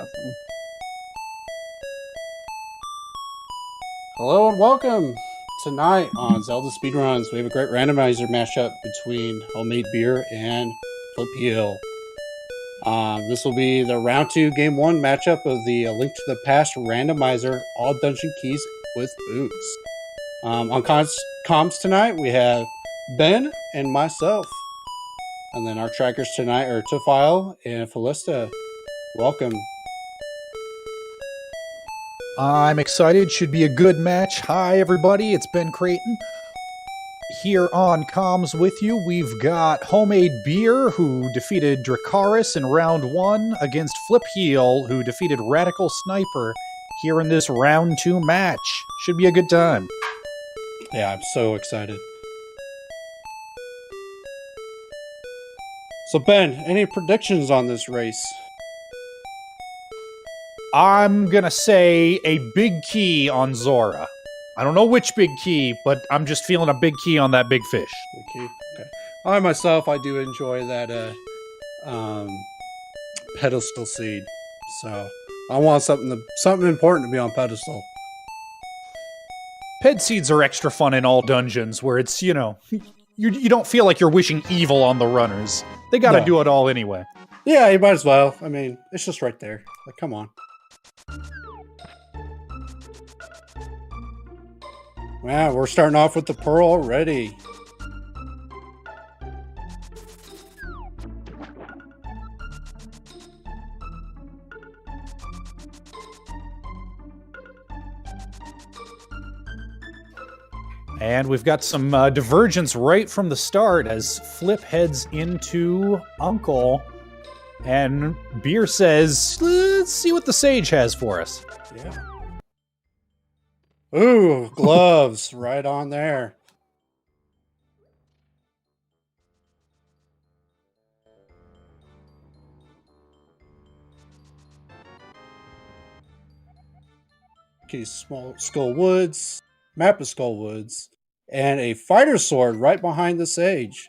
Awesome. Hello and welcome! Tonight on Zelda Speedruns, we have a great randomizer mashup between Homemadebeer and Flipheal. This will be the round 2 game 1 matchup of the Link to the Past randomizer, all dungeon keys with boots. On comms tonight, we have Ben and myself. And then our trackers tonight are Flipheal and Felista. Welcome. I'm excited. Should be a good match. Hi, everybody. It's Ben Creighton. Here on comms with you, we've got Homemadebeer, who defeated Dracaris in round 1, against Flipheal, who defeated Radical Sniper here in this round 2 match. Should be a good time. Yeah, I'm so excited. So Ben, any predictions on this race? I'm gonna say a big key on Zora. I don't know which big key, but I'm just feeling a big key on that big fish. Okay. I myself, I do enjoy that pedestal seed. So I want something important to be on pedestal. Ped seeds are extra fun in all dungeons, where it's, you don't feel like you're wishing evil on the runners. They gotta do it all anyway. Yeah, you might as well. I mean, it's just right there. Like, come on. Wow, we're starting off with the pearl already. And we've got some divergence right from the start as Flip heads into Uncle. And Beer says, let's see what the Sage has for us. Yeah. Ooh, gloves right on there. Okay, small Skull Woods, map of Skull Woods, and a fighter sword right behind the Sage.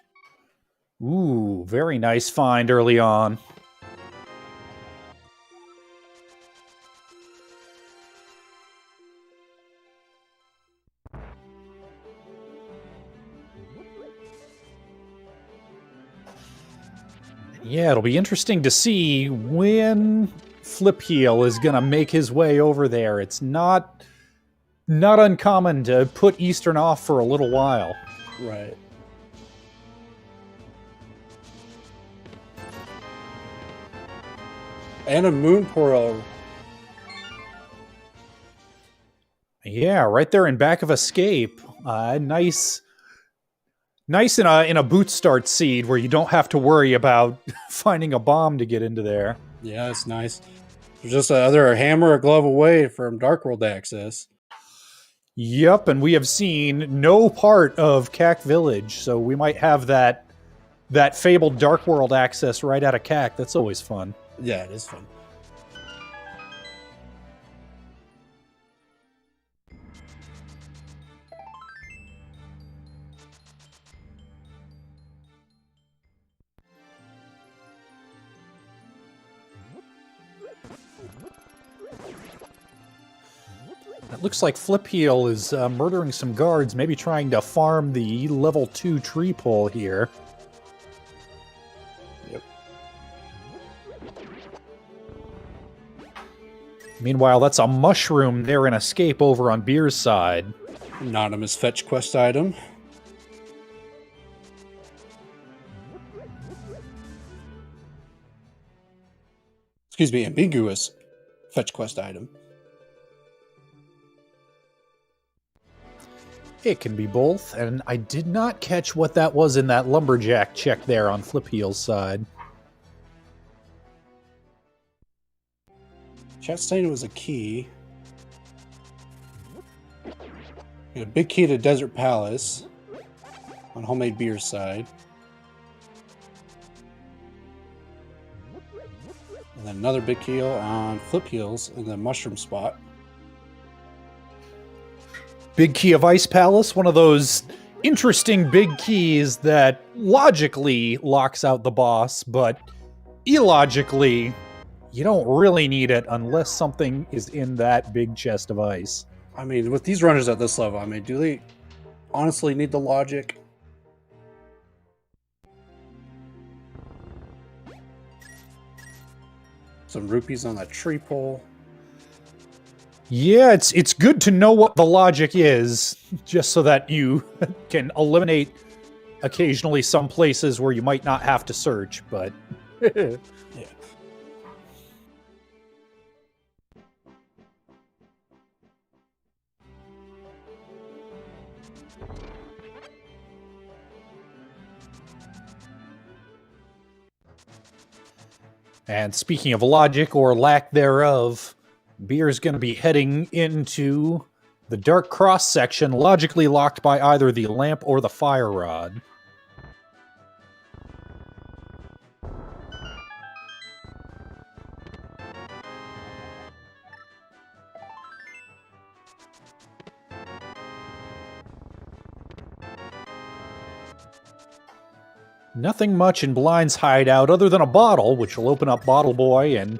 Ooh, very nice find early on. Yeah, it'll be interesting to see when Flipheal is going to make his way over there. It's not uncommon to put Eastern off for a little while. Right. And a moon pearl. Yeah, right there in back of Escape. Nice in a boot start seed where you don't have to worry about finding a bomb to get into there. Yeah, it's nice. There's just either a hammer or glove away from Dark World access. Yep, and we have seen no part of Cack Village, so we might have that fabled Dark World access right out of Cack. That's always fun. Yeah, it is fun. It looks like Flipheal is murdering some guards, maybe trying to farm the level 2 tree pole here. Yep. Meanwhile, that's a mushroom there in Escape over on Beer's side. Anonymous fetch quest item. Excuse me, ambiguous fetch quest item. It can be both, and I did not catch what that was in that lumberjack check there on Flipheal's side. Chat saying it was a key. Got a big key to Desert Palace on Homemadebeer's side. And then another big key on Flipheal's in the mushroom spot. Big Key of Ice Palace, one of those interesting big keys that logically locks out the boss, but illogically you don't really need it unless something is in that big chest of ice. I mean, with these runners at this level, I mean, do they honestly need the logic? Some rupees on that tree pole. Yeah, it's good to know what the logic is, just so that you can eliminate occasionally some places where you might not have to search, but... Yeah. And speaking of logic or lack thereof, Beer's going to be heading into the Dark Cross section, logically locked by either the lamp or the fire rod. Nothing much in Blind's hideout other than a bottle, which will open up Bottle Boy and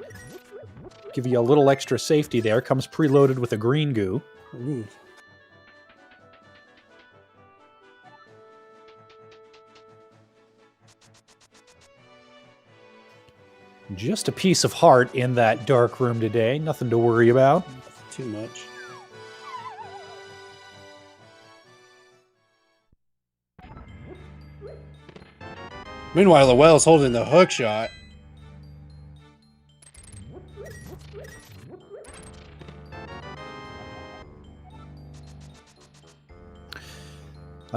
give you a little extra safety there. Comes preloaded with a green goo. Ooh. Just a piece of heart in that dark room today. Nothing to worry about. Too much. Meanwhile, the whale's holding the hook shot.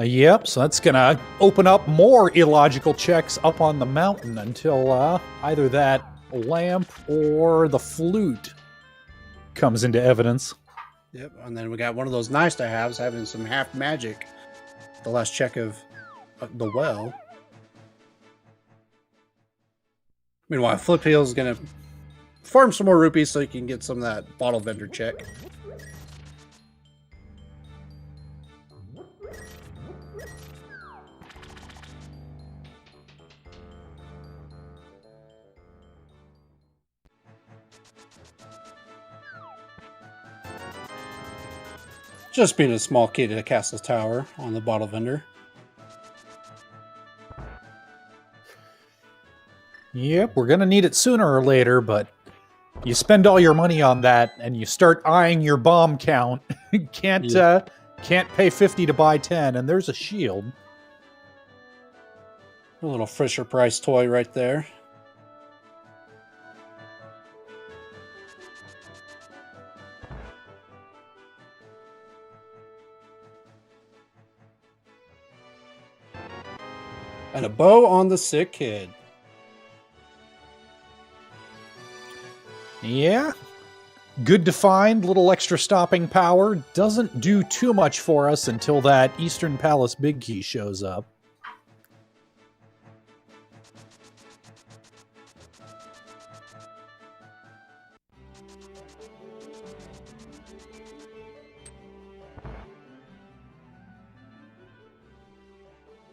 Yep, so that's gonna open up more illogical checks up on the mountain until either that lamp or the flute comes into evidence. Yep, and then we got one of those nice to haves having some half magic. The last check of the well. Meanwhile, Flipheal is gonna farm some more rupees so you can get some of that bottle vendor check. Just being a small kid at a castle tower on the bottle vendor. Yep, we're gonna need it sooner or later, but you spend all your money on that and you start eyeing your bomb count. Can't pay 50 to buy 10, and there's a shield. A little Fisher Price toy right there. And a bow on the sick kid. Yeah. Good to find, little extra stopping power. Doesn't do too much for us until that Eastern Palace Big Key shows up.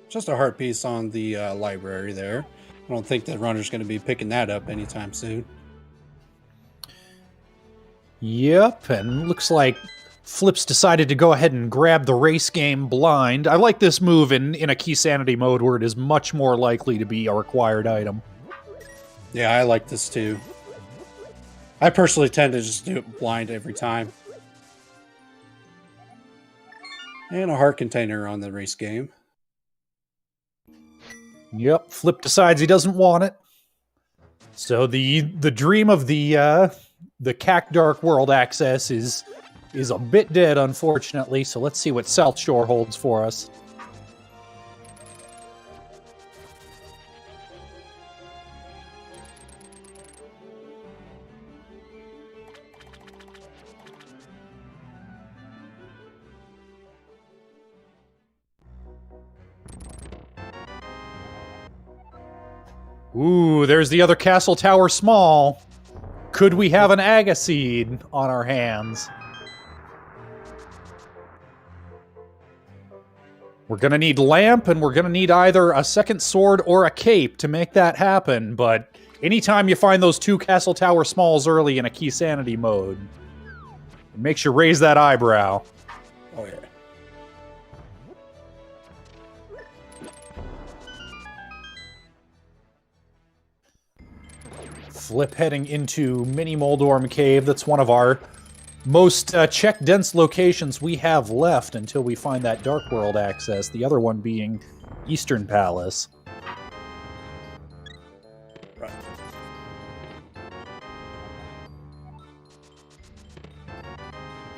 Just a heart piece on the library there. I don't think the runner's going to be picking that up anytime soon. Yep, and looks like Flip's decided to go ahead and grab the race game blind. I like this move in a key sanity mode where it is much more likely to be a required item. Yeah, I like this too. I personally tend to just do it blind every time. And a heart container on the race game. Yep, Flip decides he doesn't want it. So the dream of the CAC Dark World access is a bit dead, unfortunately. So let's see what South Shore holds for us. Ooh, there's the other castle tower small. Could we have an Agaseed on our hands? We're going to need lamp, and we're going to need either a second sword or a cape to make that happen, but anytime you find those 2 castle tower smalls early in a key sanity mode, it makes you raise that eyebrow. Oh, yeah. Flip heading into Mini Moldorm Cave. That's one of our most check-dense locations we have left until we find that Dark World access, the other one being Eastern Palace. Right.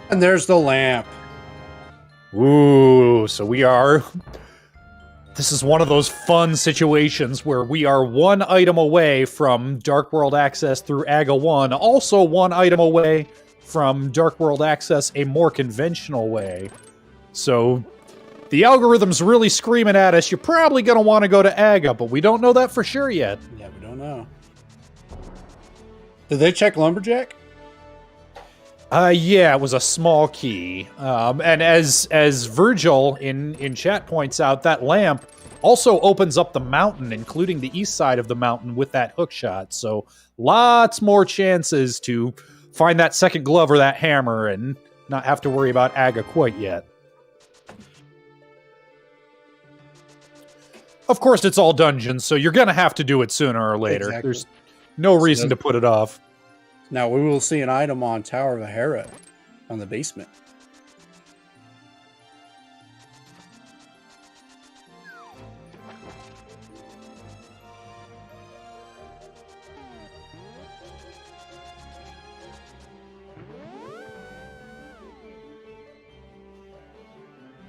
And there's the lamp. Ooh, so we are... This is one of those fun situations where we are 1 item away from Dark World access through Aga 1, also 1 item away from Dark World access a more conventional way. So the algorithm's really screaming at us, you're probably going to want to go to Aga, but we don't know that for sure yet. Yeah, we don't know. Did they check Lumberjack? Yeah, it was a small key. And as Virgil in chat points out, that lamp also opens up the mountain, including the east side of the mountain with that hook shot. So lots more chances to find that second glove or that hammer and not have to worry about Aga quite yet. Of course, it's all dungeons, so you're going to have to do it sooner or later. Exactly. There's no reason to put it off. Now we will see an item on Tower of Hera on the basement.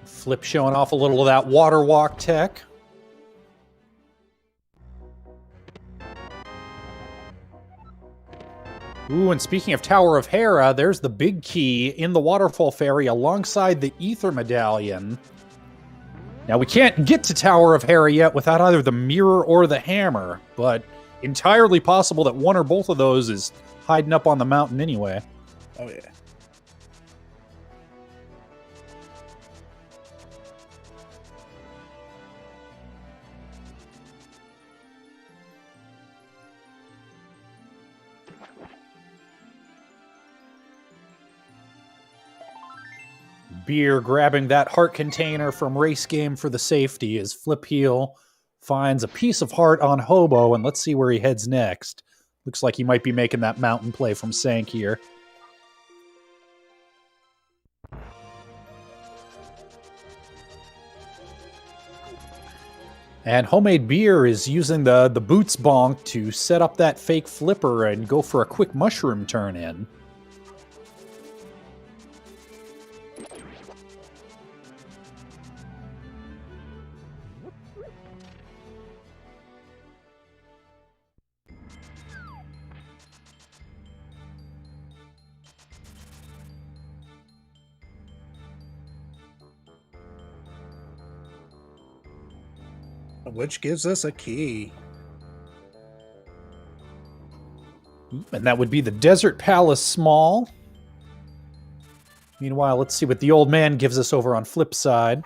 Flip showing off a little of that water walk tech. Ooh, and speaking of Tower of Hera, there's the big key in the Waterfall Ferry alongside the Ether Medallion. Now, we can't get to Tower of Hera yet without either the mirror or the hammer, but entirely possible that one or both of those is hiding up on the mountain anyway. Oh, yeah. Beer grabbing that heart container from Race Game for the safety as Flipheal finds a piece of heart on Hobo, and let's see where he heads next. Looks like he might be making that mountain play from Sank here. And Homemadebeer is using the boots bonk to set up that fake flipper and go for a quick mushroom turn in. Which gives us a key. And that would be the Desert Palace Small. Meanwhile, let's see what the old man gives us over on Flip side.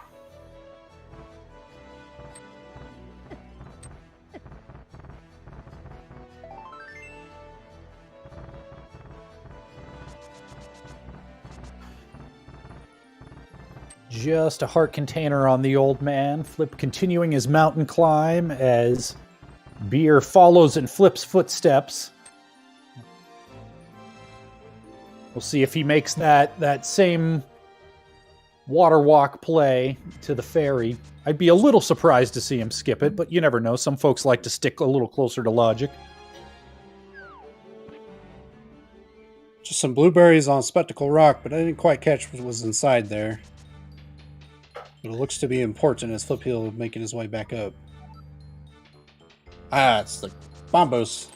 Just a heart container on the old man. Flip continuing his mountain climb as Beer follows in Flip's footsteps. We'll see if he makes that same water walk play to the ferry. I'd be a little surprised to see him skip it, but you never know. Some folks like to stick a little closer to logic. Just some blueberries on Spectacle Rock, but I didn't quite catch what was inside there. But it looks to be important as Flipheal making his way back up. Ah, it's the Bombos.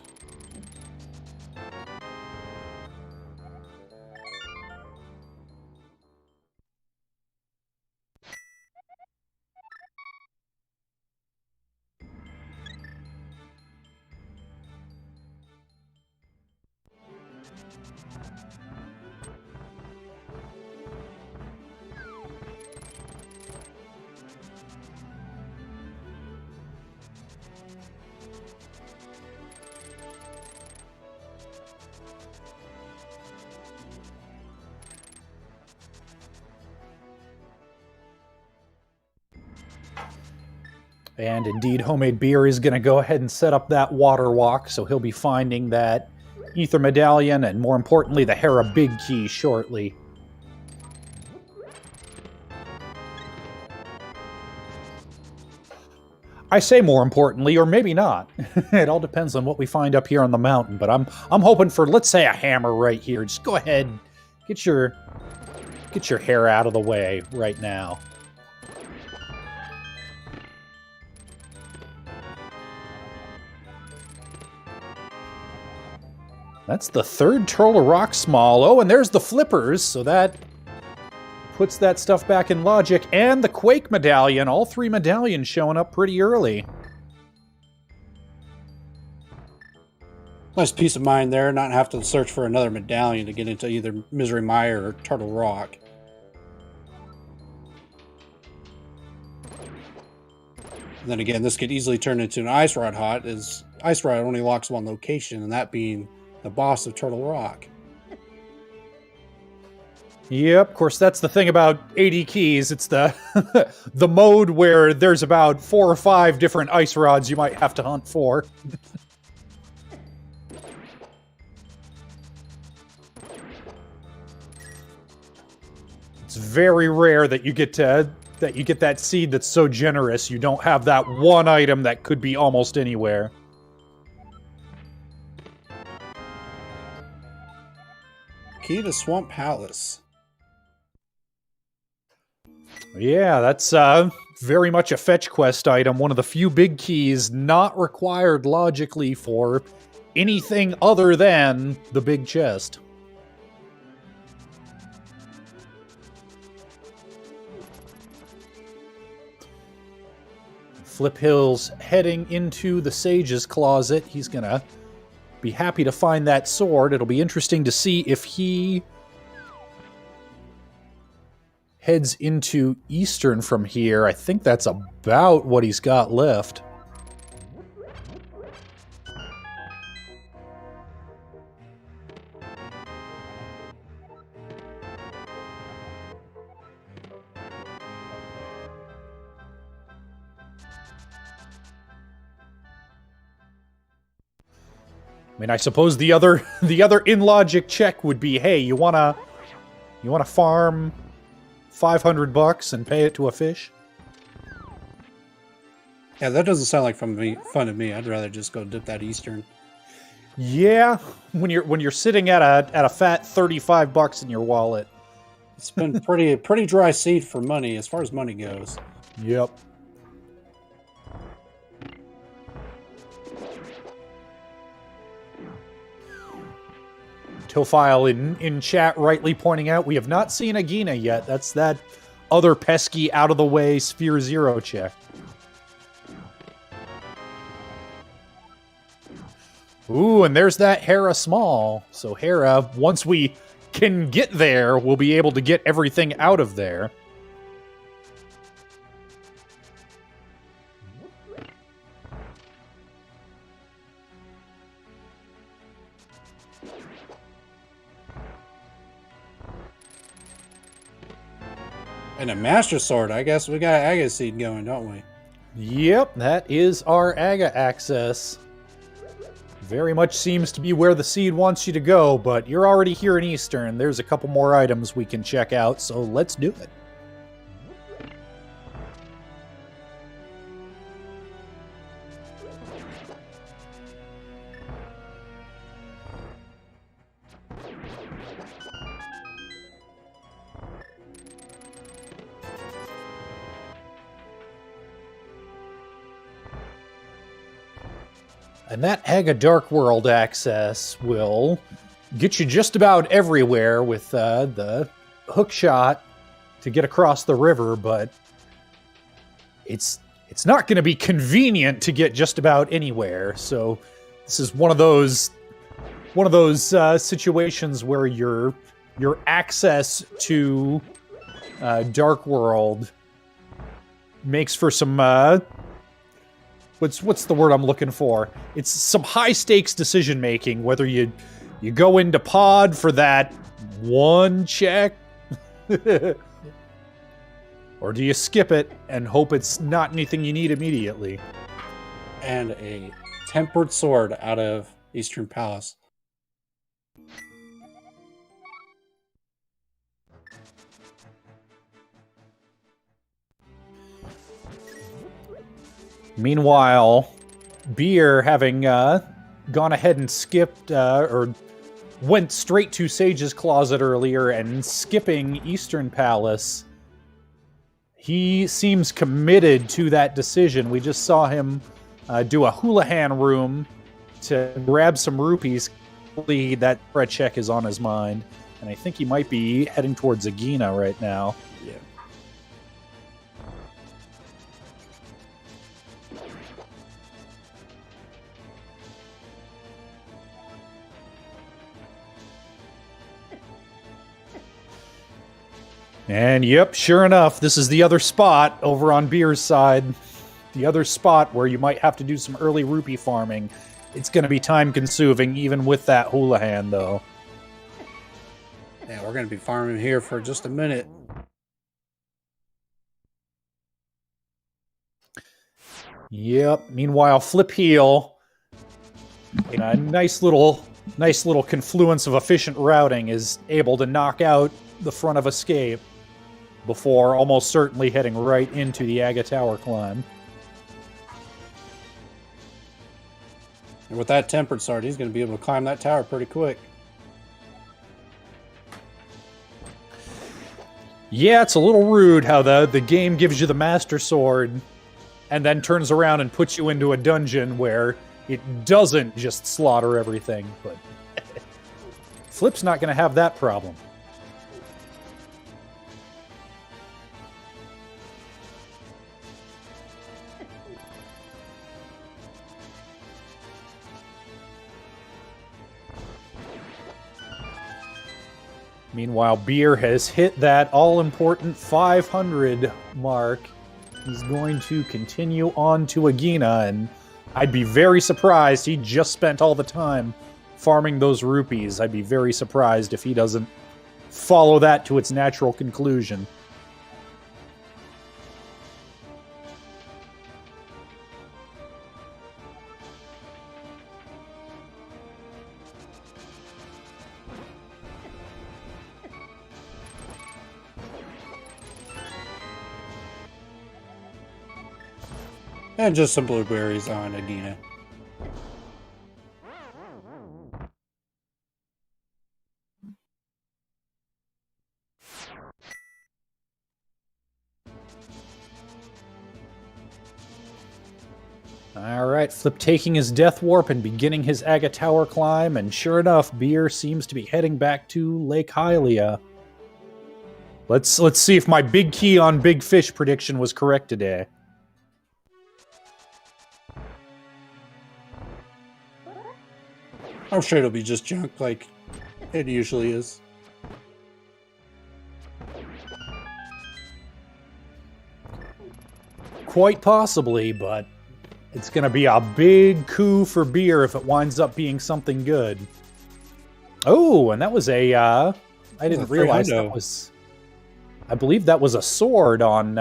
And indeed, Homemadebeer is going to go ahead and set up that water walk, so he'll be finding that Ether Medallion and, more importantly, the Hera Big Key shortly. I say more importantly, or maybe not. It all depends on what we find up here on the mountain, but I'm hoping for, let's say, a hammer right here. Just go ahead, get your hair out of the way right now. That's the third Turtle Rock Small. Oh, and there's the flippers, so that puts that stuff back in logic. And the Quake Medallion, all three medallions showing up pretty early. Nice peace of mind there, not have to search for another medallion to get into either Misery Mire or Turtle Rock. And then again, this could easily turn into an Ice Rod Hot, as Ice Rod only locks one location, and that being the boss of Turtle Rock. Yep, of course, that's the thing about 80 keys. It's the the mode where there's about 4 or 5 different ice rods you might have to hunt for. It's very rare that you get that seed that's so generous you don't have that one item that could be almost anywhere. Key to Swamp Palace. Yeah, that's very much a fetch quest item. One of the few big keys not required logically for anything other than the big chest. Flipheal's heading into the Sage's Closet. He's gonna be happy to find that sword. It'll be interesting to see if he heads into Eastern from here. I think that's about what he's got left. I mean, I suppose the other in logic check would be, hey, you wanna farm $500 and pay it to a fish? Yeah, that doesn't sound like fun to me. I'd rather just go dip that Eastern. Yeah, when you're sitting at a fat $35 in your wallet. It's been pretty dry seed for money as far as money goes. Yep. Tillfile in chat rightly pointing out we have not seen Agahnim yet. That's that other pesky out of the way Sphere Zero check. Ooh, and there's that Hera small. So Hera, once we can get there, we'll be able to get everything out of there. And a Master Sword. I guess we got Aga Seed going, don't we? Yep, that is our Aga access. Very much seems to be where the seed wants you to go, but you're already here in Eastern. There's a couple more items we can check out, so let's do it. And that Aga Dark World access will get you just about everywhere with the hook shot to get across the river, but it's not going to be convenient to get just about anywhere. So this is one of those situations where your access to Dark World makes for some what's the word I'm looking for? It's some high stakes decision making, whether you You go into pod for that one check? Or do you skip it and hope it's not anything you need immediately? And a tempered sword out of Eastern Palace. Meanwhile, Beer, having gone ahead and skipped, or went straight to Sage's Closet earlier and skipping Eastern Palace, he seems committed to that decision. We just saw him do a Houlihan room to grab some rupees. That threat check is on his mind, and I think he might be heading towards Agahnim right now. Yeah. And yep, sure enough, this is the other spot over on Beer's side. The other spot where you might have to do some early rupee farming. It's going to be time-consuming, even with that Houlihan, though. Yeah, we're going to be farming here for just a minute. Yep. Meanwhile, Flipheal, in a nice little confluence of efficient routing, is able to knock out the front of Escape before almost certainly heading right into the Aga Tower climb. And with that tempered sword, he's going to be able to climb that tower pretty quick. Yeah, it's a little rude how the game gives you the Master Sword and then turns around and puts you into a dungeon where it doesn't just slaughter everything, but Flip's not going to have that problem. Meanwhile, Beer has hit that all-important 500 mark. He's going to continue on to Agahnim, and I'd be very surprised he just spent all the time farming those rupees. I'd be very surprised if he doesn't follow that to its natural conclusion. And just some blueberries on Agahnim. Alright, Flip taking his Death Warp and beginning his Aga Tower climb, and sure enough, Beer seems to be heading back to Lake Hylia. Let's see if my big key on Big Fish prediction was correct today. I'm sure it'll be just junk like it usually is. Quite possibly, but it's going to be a big coup for Beer if it winds up being something good. Oh, and that was a... I didn't realize that was... I believe that was a sword on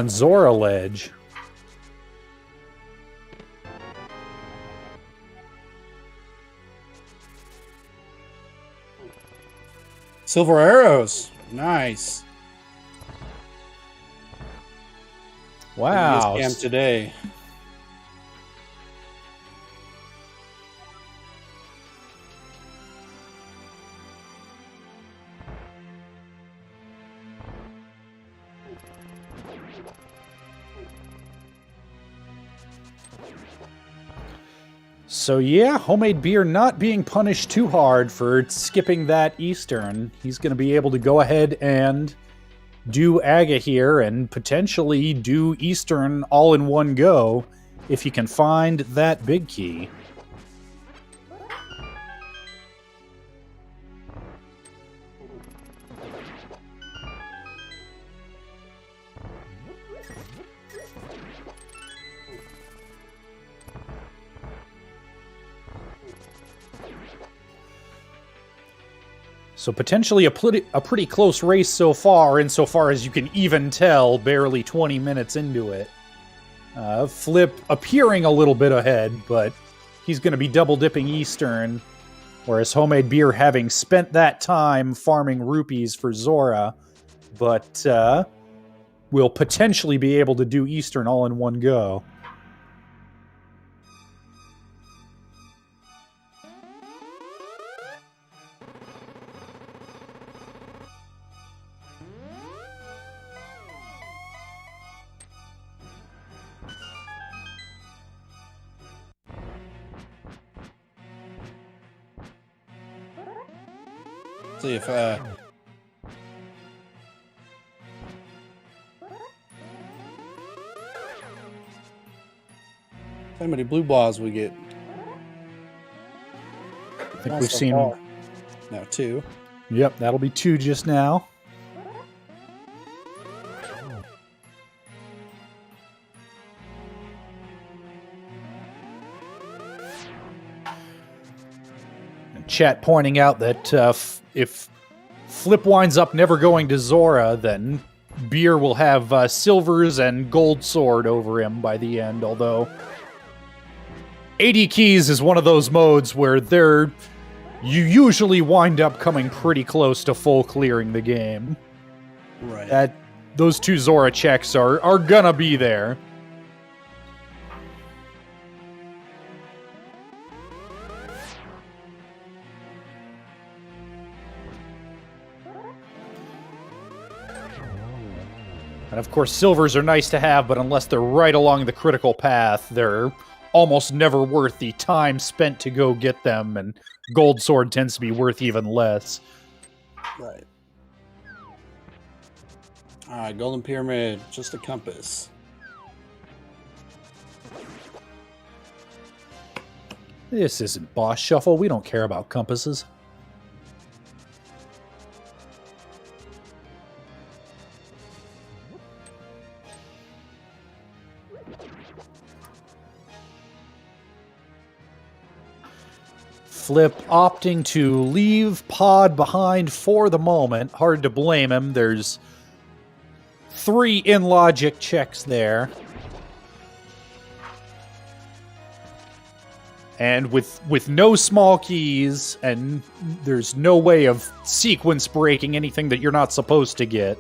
Zora Ledge. Silver arrows. Nice. Wow. Scam today. So yeah, Homemadebeer not being punished too hard for skipping that Eastern. He's going to be able to go ahead and do Aga here and potentially do Eastern all in one go if he can find that big key. So potentially a pretty close race so far, insofar as you can even tell barely 20 minutes into it. Flip appearing a little bit ahead, but he's going to be double-dipping Eastern, whereas Homemadebeer having spent that time farming rupees for Zora, but will potentially be able to do Eastern all in one go. See if how many blue balls we get. I think we've seen now 2. Yep, that'll be 2 just now. Chat pointing out that if Flip winds up never going to Zora, then Beer will have silvers and gold sword over him by the end, although 80 keys is one of those modes where you usually wind up coming pretty close to full clearing the game. Right. Those 2 Zora checks are gonna be there. And of course, silvers are nice to have, but unless they're right along the critical path, they're almost never worth the time spent to go get them, and gold sword tends to be worth even less. Right. Alright, golden pyramid, just a compass. This isn't boss shuffle. We don't care about compasses. Flip opting to leave Pod behind for the moment. Hard to blame him. There's 3 in-logic checks there. And with no small keys, and there's no way of sequence breaking anything that you're not supposed to get.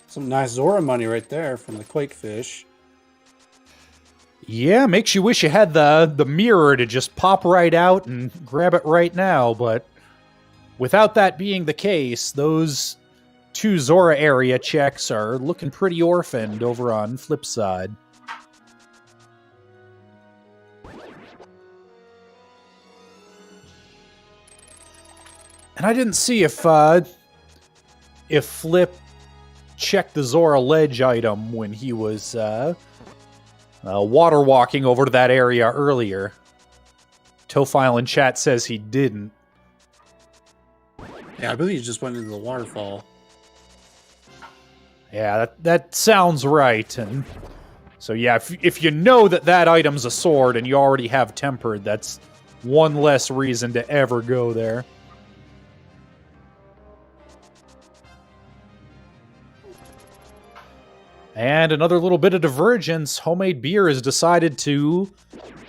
Some nice Zora money right there from the Quakefish. Yeah, makes you wish you had the mirror to just pop right out and grab it right now, but without that being the case, those 2 Zora area checks are looking pretty orphaned over on Flip's side. And I didn't see if Flip checked the Zora ledge item when he was water walking over to that area earlier. Tofile in chat says he didn't. Yeah, I believe he just went into the waterfall. Yeah, that sounds right. And so yeah, if you know that item's a sword and you already have tempered, that's one less reason to ever go there. And another little bit of divergence. Homemadebeer has decided to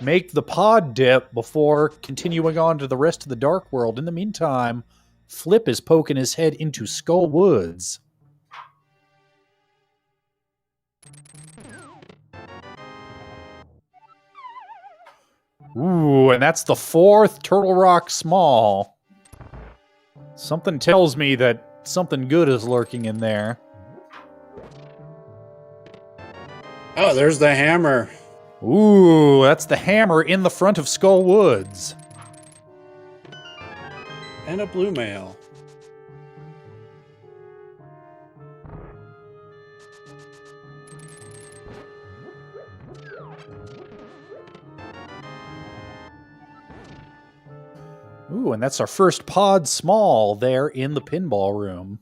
make the pod dip before continuing on to the rest of the Dark World. In the meantime, Flip is poking his head into Skull Woods. Ooh, and that's the 4th Turtle Rock Small. Something tells me that something good is lurking in there. Oh, there's the hammer. Ooh, that's the hammer in the front of Skull Woods. And a blue mail. Ooh, and that's our first pod small there in the pinball room.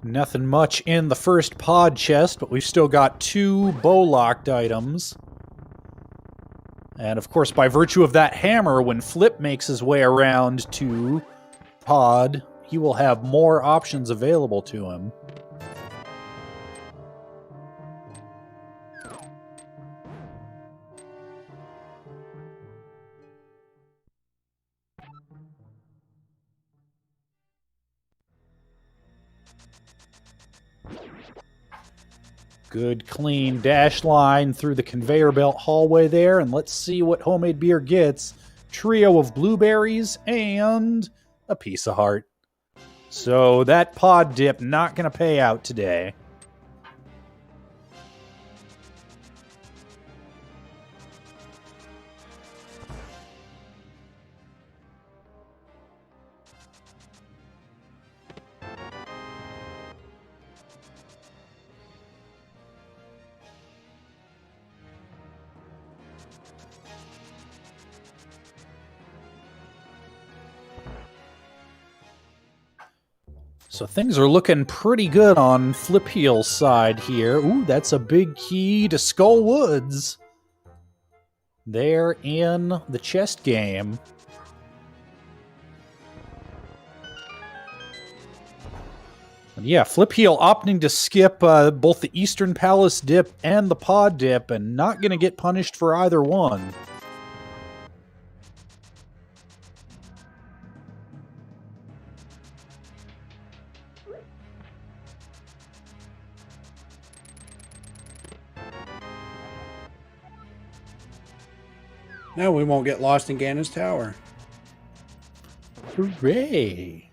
Nothing much in the first pod chest, but we've still got 2 bow-locked items. And of course, by virtue of that hammer, when Flip makes his way around to pod, he will have more options available to him. Good, clean dash line through the conveyor belt hallway there, and let's see what Homemadebeer gets. Trio of blueberries and a piece of heart. So that pod dip not going to pay out today. So things are looking pretty good on Flipheal's side here. Ooh, that's a big key to Skull Woods. There in the chest game. And yeah, Flipheal opting to skip both the Eastern Palace dip and the pod dip, and not going to get punished for either one. Now we won't get lost in Ganon's tower. Hooray!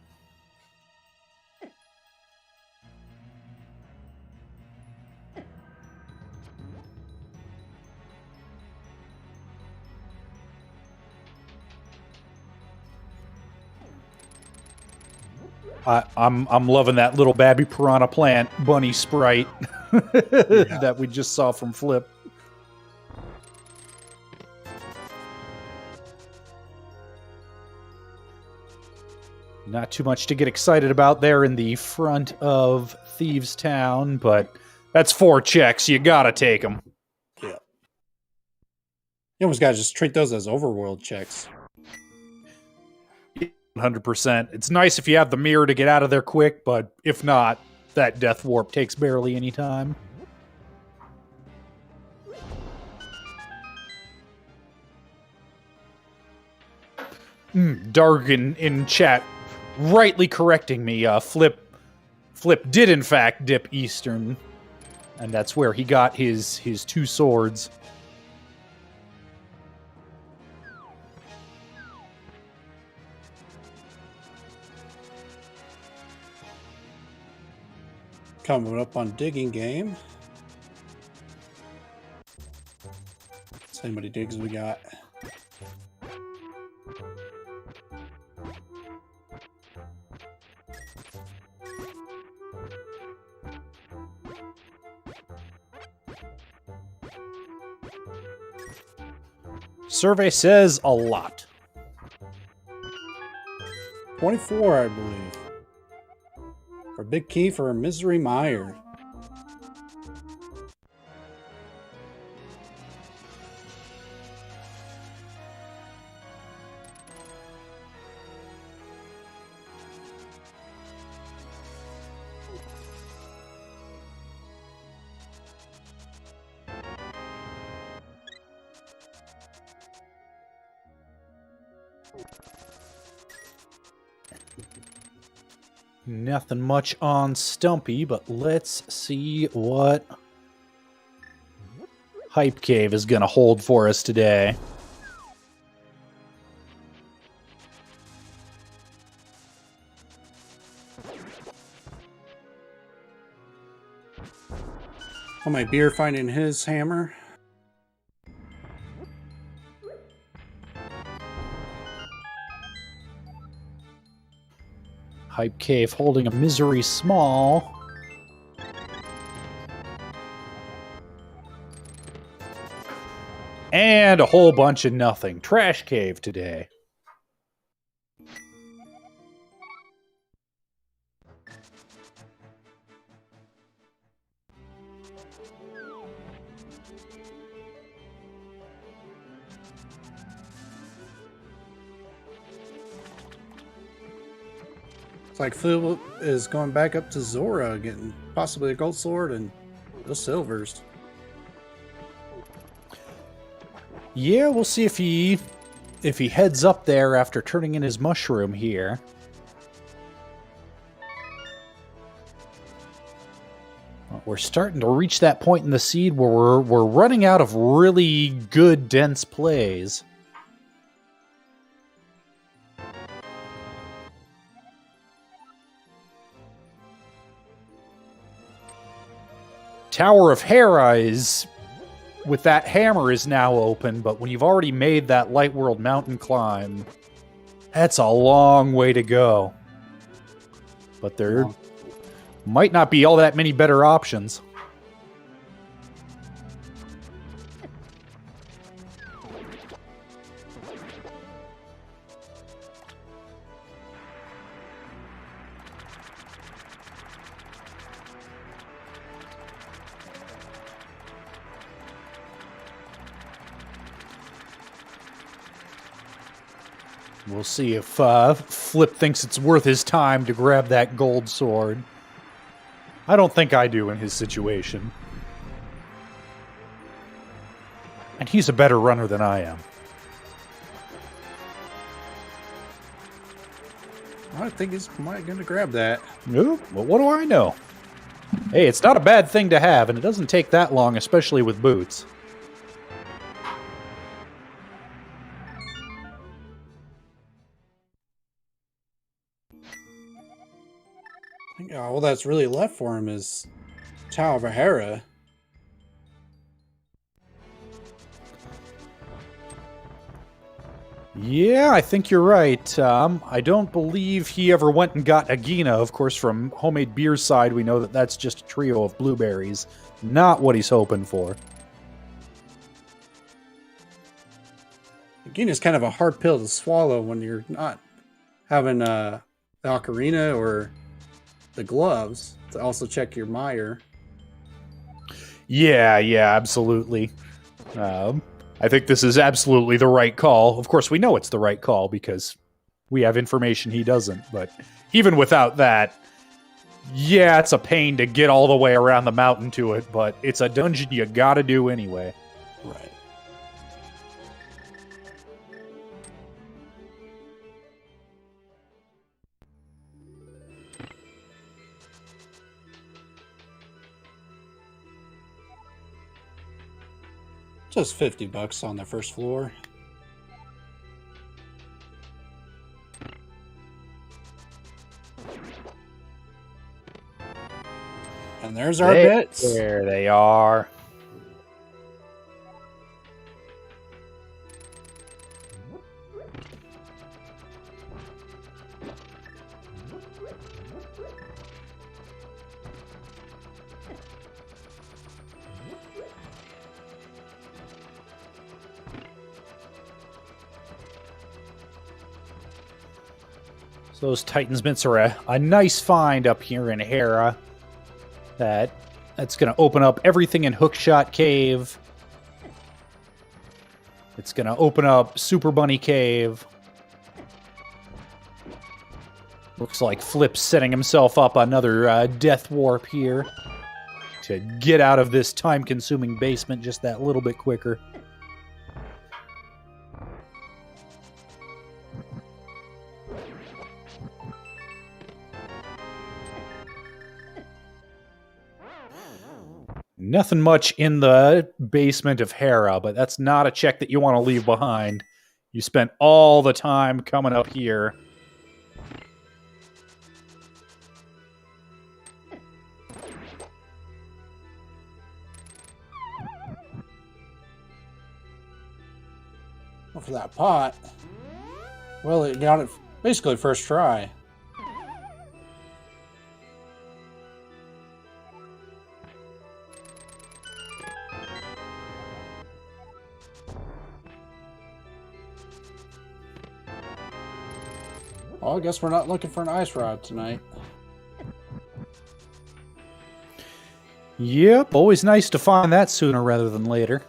I'm loving that little Babby Piranha Plant bunny sprite that we just saw from Flip. Not too much to get excited about there in the front of Thieves Town, but that's 4 checks. You gotta take them. Yeah. You almost gotta just treat those as overworld checks. 100%. It's nice if you have the mirror to get out of there quick, but if not, that death warp takes barely any time. Dark in chat rightly correcting me. Flip did in fact dip Eastern, and that's where he got his 2 swords. Coming up on digging game. See how many digs we got. Survey says a lot. 24, I believe. For a big key for a Misery Mire. Nothing much on Stumpy, but let's see what Hype Cave is going to hold for us today. Homemadebeer finding his hammer. Hype Cave holding a Misery Small. And a whole bunch of nothing. Trash Cave today. It's like Phil is going back up to Zora, getting possibly a gold sword and those silvers. Yeah, we'll see if he heads up there after turning in his mushroom here. Well, we're starting to reach that point in the seed where we're running out of really good dense plays. Tower of Hera is, with that hammer, is now open, but when you've already made that Light World mountain climb, that's a long way to go. But there might not be all that many better options. We'll see if Flip thinks it's worth his time to grab that gold sword. I don't think I do in his situation. And he's a better runner than I am. I think he's might going to grab that. Nope. Well, what do I know? Hey, it's not a bad thing to have, and it doesn't take that long, especially with boots. I think all that's really left for him is Tower of Hera. Yeah, I think you're right. I don't believe he ever went and got Agahnim. Of course, from Homemadebeer's side, we know that that's just a trio of blueberries. Not what he's hoping for. Again, it's kind of a hard pill to swallow when you're not having the ocarina or the gloves to also check your mire. Yeah, absolutely. I think this is absolutely the right call. Of course, we know it's the right call because we have information he doesn't. But even without that, yeah, it's a pain to get all the way around the mountain to it, but it's a dungeon you gotta do anyway. Right. Just $50 on the first floor. And there's our bits. There they are. So those Titan's Mints are a nice find up here in Hera. That's going to open up everything in Hookshot Cave. It's going to open up Super Bunny Cave. Looks like Flip's setting himself up another death warp here to get out of this time-consuming basement just that little bit quicker. Nothing much in the basement of Hera, but that's not a check that you want to leave behind. You spent all the time coming up here. Well, for that pot, well, it got it basically first try. Well, I guess we're not looking for an ice rod tonight. Yep, always nice to find that sooner rather than later.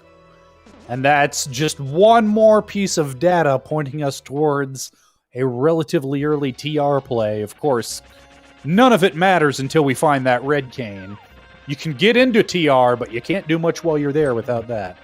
And that's just one more piece of data pointing us towards a relatively early TR play. Of course, none of it matters until we find that red cane. You can get into TR, but you can't do much while you're there without that.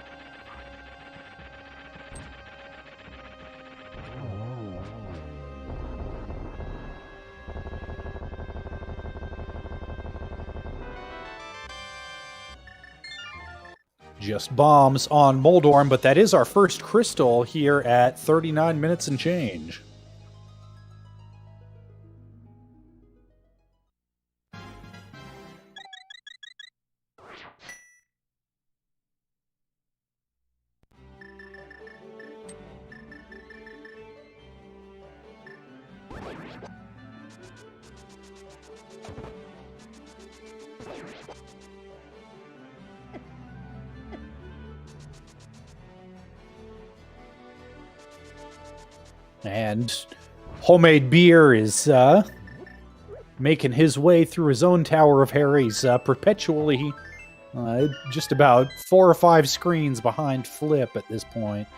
Just bombs on Moldorm, but that is our first crystal here at 39 minutes and change. And Homemadebeer is making his way through his own Tower of Hera. He's perpetually just about 4 or 5 screens behind Flip at this point.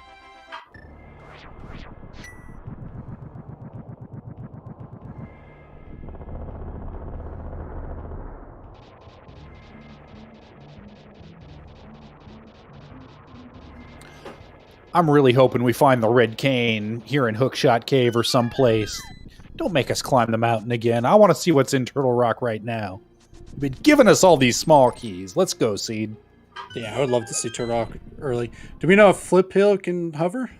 I'm really hoping we find the red cane here in Hookshot Cave or someplace. Don't make us climb the mountain again. I want to see what's in Turtle Rock right now. You've been giving us all these small keys. Let's go, Seed. Yeah, I would love to see Turtle Rock early. Do we know if Flipheal can hover?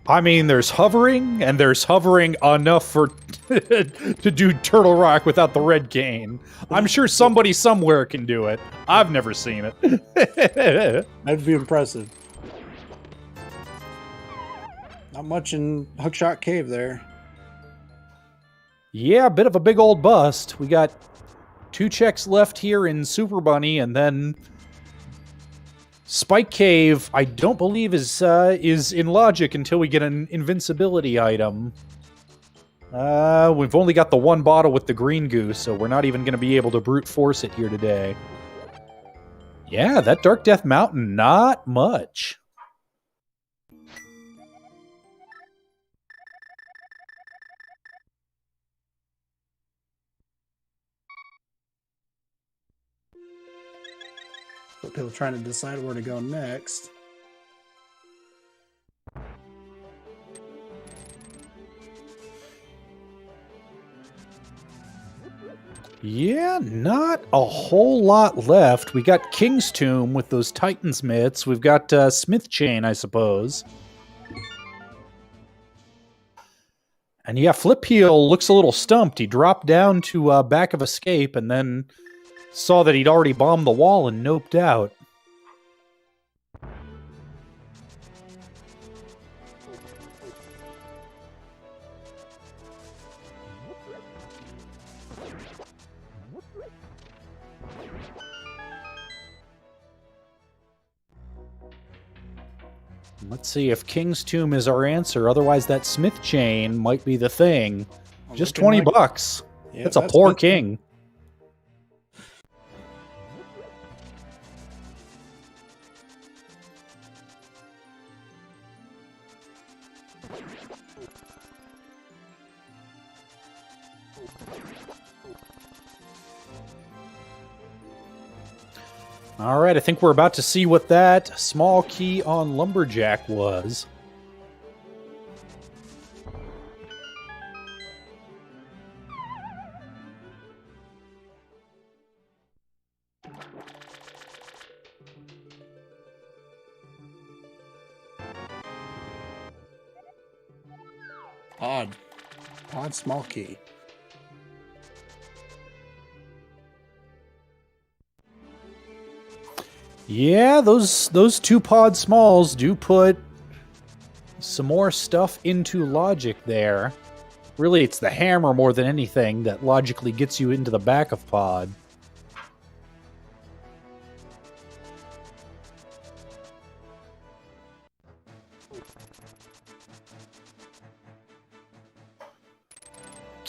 I mean, there's hovering, and there's hovering enough for to do Turtle Rock without the red cane. I'm sure somebody somewhere can do it. I've never seen it. That'd be impressive. Not much in Hookshot Cave there. Yeah, a bit of a big old bust. We got 2 checks left here in Super Bunny, and then Spike Cave, I don't believe is in logic until we get an invincibility item. We've only got the 1 bottle with the green goose, so we're not even going to be able to brute force it here today. Yeah, that Dark Death Mountain, not much. People trying to decide where to go next. Yeah, not a whole lot left. We got King's Tomb with those Titan's mitts. We've got Smith Chain, I suppose. And yeah, Flipheal looks a little stumped. He dropped down to back of escape and then saw that he'd already bombed the wall and noped out. Let's see if King's Tomb is our answer. Otherwise, that Smith Chain might be the thing. Just 20 bucks. Yeah, that's a poor king. All right, I think we're about to see what that small key on Lumberjack was. Odd small key. Yeah, those 2 pod smalls do put some more stuff into logic there. Really, it's the hammer more than anything that logically gets you into the back of pod.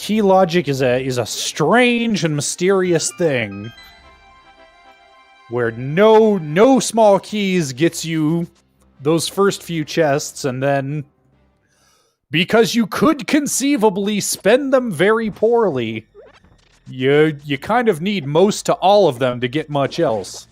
Key logic is a strange and mysterious thing where no small keys gets you those first few chests, and then because you could conceivably spend them very poorly, you kind of need most to all of them to get much else.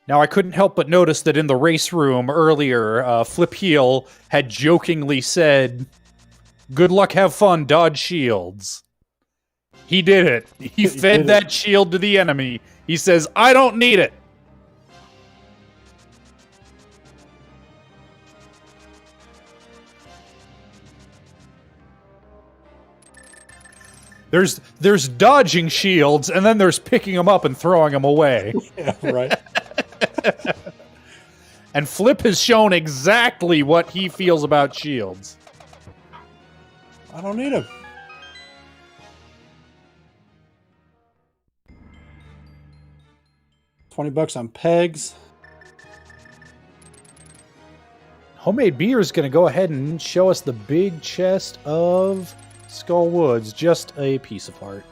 Now, I couldn't help but notice that in the race room earlier, Flipheal had jokingly said, "Good luck, have fun, dodge shields." He did it. He fed that shield to the enemy. He says, "I don't need it." There's dodging shields, and then there's picking them up and throwing them away. Yeah, right. And Flip has shown exactly what he feels about shields. I don't need them. $20 on pegs. Homemadebeer is going to go ahead and show us the big chest of Skull Woods. Just a piece of art.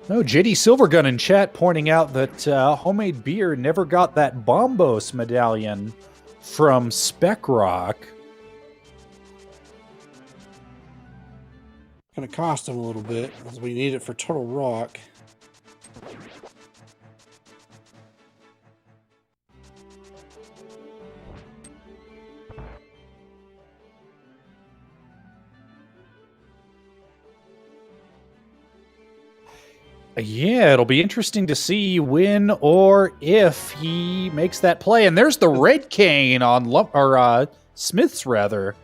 No, JD Silvergun in chat pointing out that Homemadebeer never got that Bombos medallion from Spec Rock. Going to cost him a little bit because we need it for Turtle Rock. Yeah, it'll be interesting to see when or if he makes that play. And there's the red cane on Smith's rather.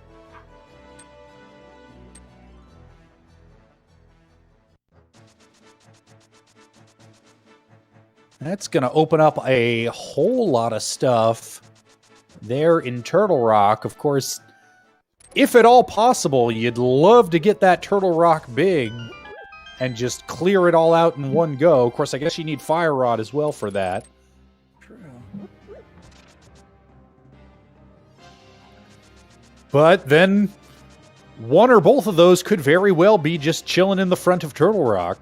That's going to open up a whole lot of stuff there in Turtle Rock. Of course, if at all possible, you'd love to get that Turtle Rock big and just clear it all out in one go. Of course, I guess you need Fire Rod as well for that. True. But then one or both of those could very well be just chilling in the front of Turtle Rock.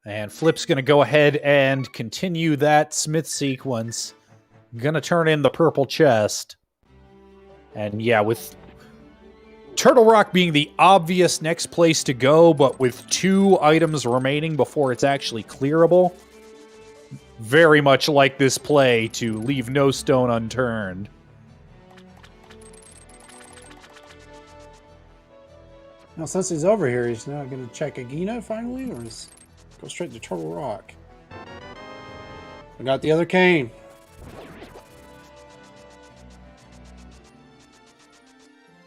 And Flip's going to go ahead and continue that Smith sequence. Going to turn in the purple chest. And yeah, with Turtle Rock being the obvious next place to go, but with 2 items remaining before it's actually clearable, very much like this play to leave no stone unturned. Now, since he's over here, he's now going to check Agahnim finally, or is go straight to Turtle Rock? I got the other cane.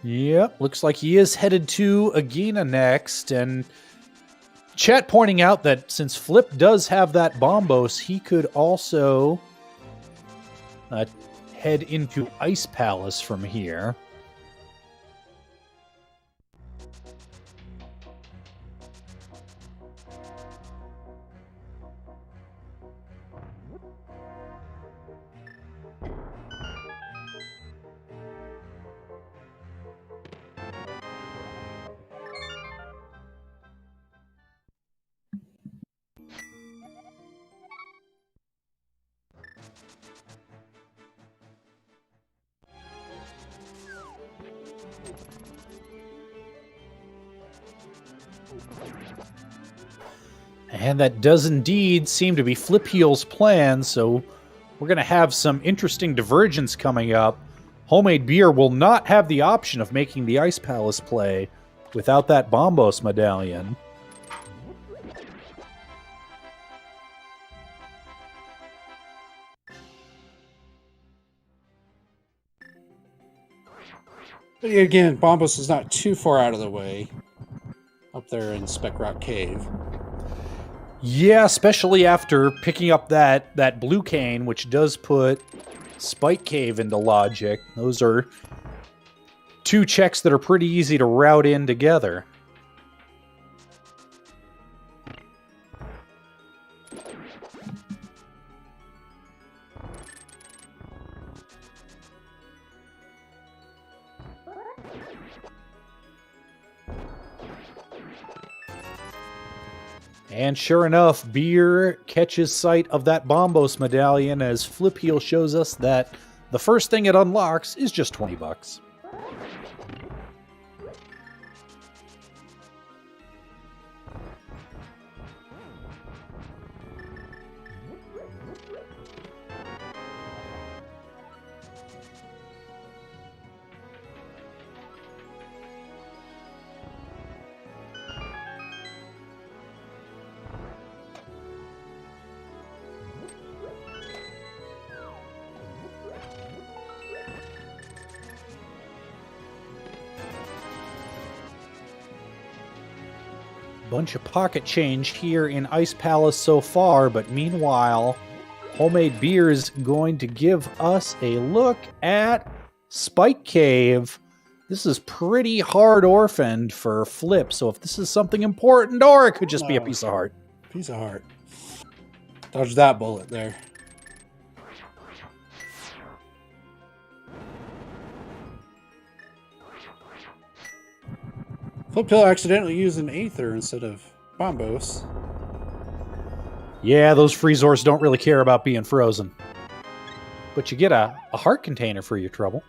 Yep, looks like he is headed to Agahnim next, and chat pointing out that since Flip does have that Bombos, he could also head into Ice Palace from here. And that does indeed seem to be Flipheal's plan, so we're going to have some interesting divergence coming up. Homemade Beer will not have the option of making the Ice Palace play without that Bombos medallion. But again, Bombos is not too far out of the way. Up there in Speck Rock Cave. Yeah, especially after picking up that blue cane, which does put Spike Cave into logic. Those are two checks that are pretty easy to route in together. And sure enough, Beer catches sight of that Bombos medallion as Flipheal shows us that the first thing it unlocks is just 20 bucks. Bunch of pocket change here in Ice Palace so far, but meanwhile, Homemade Beer is going to give us a look at Spike Cave. This is pretty hard orphaned for Flip, so if this is something important, or it could just be a piece of heart. Piece of heart. Dodge that bullet there. Flipheal accidentally used an Aether instead of Bombos. Yeah, those Freezors don't really care about being frozen. But you get a heart container for your trouble.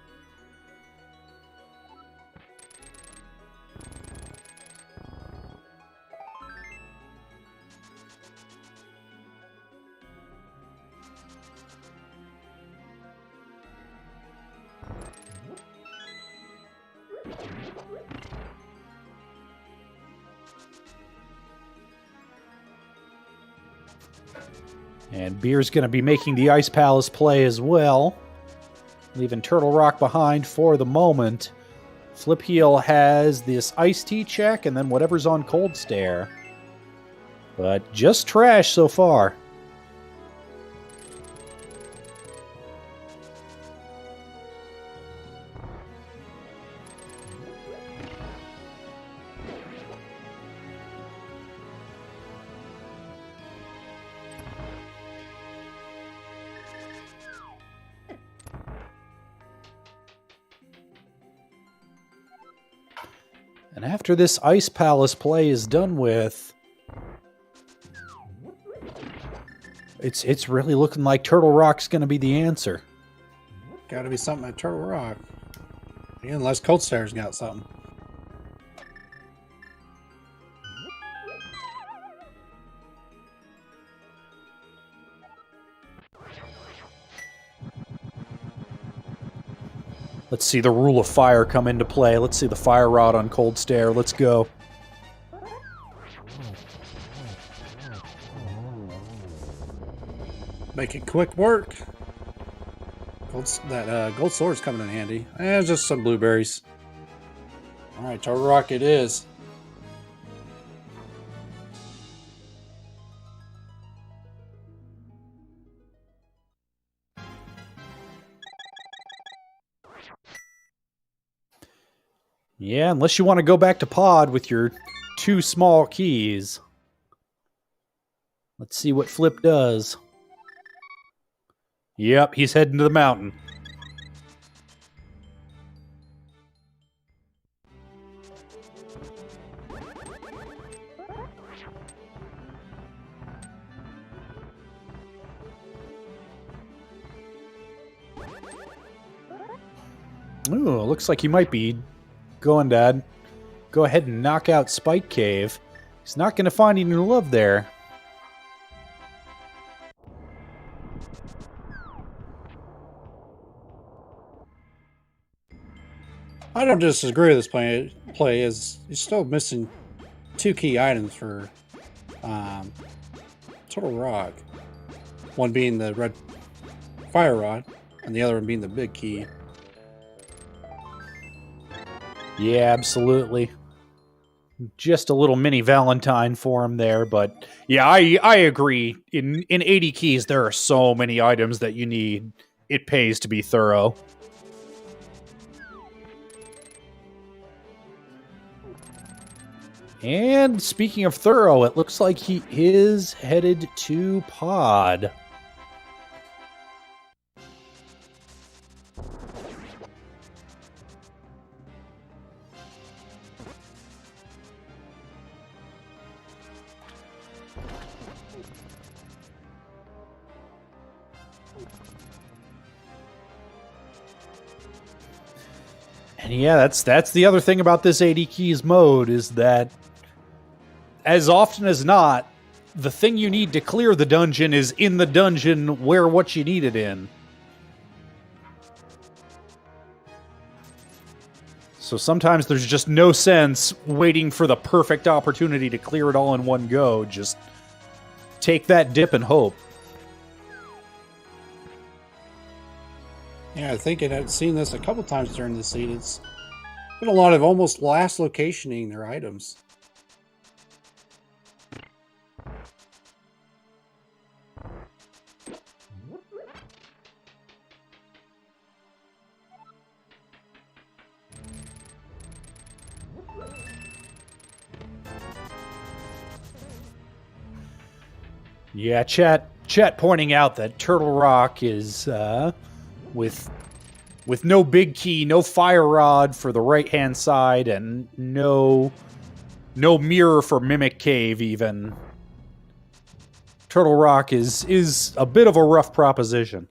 And Beer's going to be making the Ice Palace play as well, leaving Turtle Rock behind for the moment. Flipheal has this Ice Tea check and then whatever's on Cold Stare. But just trash so far. And after this Ice Palace play is done with, it's really looking like Turtle Rock's going to be the answer. Got to be something at Turtle Rock. Yeah, unless Cold Stare's got something. Let's see the rule of fire come into play. Let's see the fire rod on Cold Stare. Let's go. Making quick work. Gold sword's coming in handy. And just some blueberries. Alright, Turtle Rock it is. Yeah, unless you want to go back to pod with your 2 small keys. Let's see what Flip does. Yep, he's heading to the mountain. Ooh, looks like he might be going to go ahead and knock out Spike Cave. He's not going to find any love there. I don't disagree with this play is you're still missing 2 key items for Turtle Rock. One being the red fire rod, and the other one being the big key. Yeah, absolutely. Just a little mini Valentine for him there, but yeah, I agree. In 80 keys, there are so many items that you need. It pays to be thorough. And speaking of thorough, it looks like he is headed to Pod. And yeah, that's the other thing about this 80 keys mode is that as often as not, the thing you need to clear the dungeon is in the dungeon where what you need it in. So sometimes there's just no sense waiting for the perfect opportunity to clear it all in one go. Just take that dip and hope. Yeah, I think I've seen this a couple times during the scene. It's been a lot of almost last locationing their items. Yeah, chat pointing out that Turtle Rock is with no big key, no fire rod for the right-hand side, and no mirror for Mimic Cave even. Turtle Rock is a bit of a rough proposition.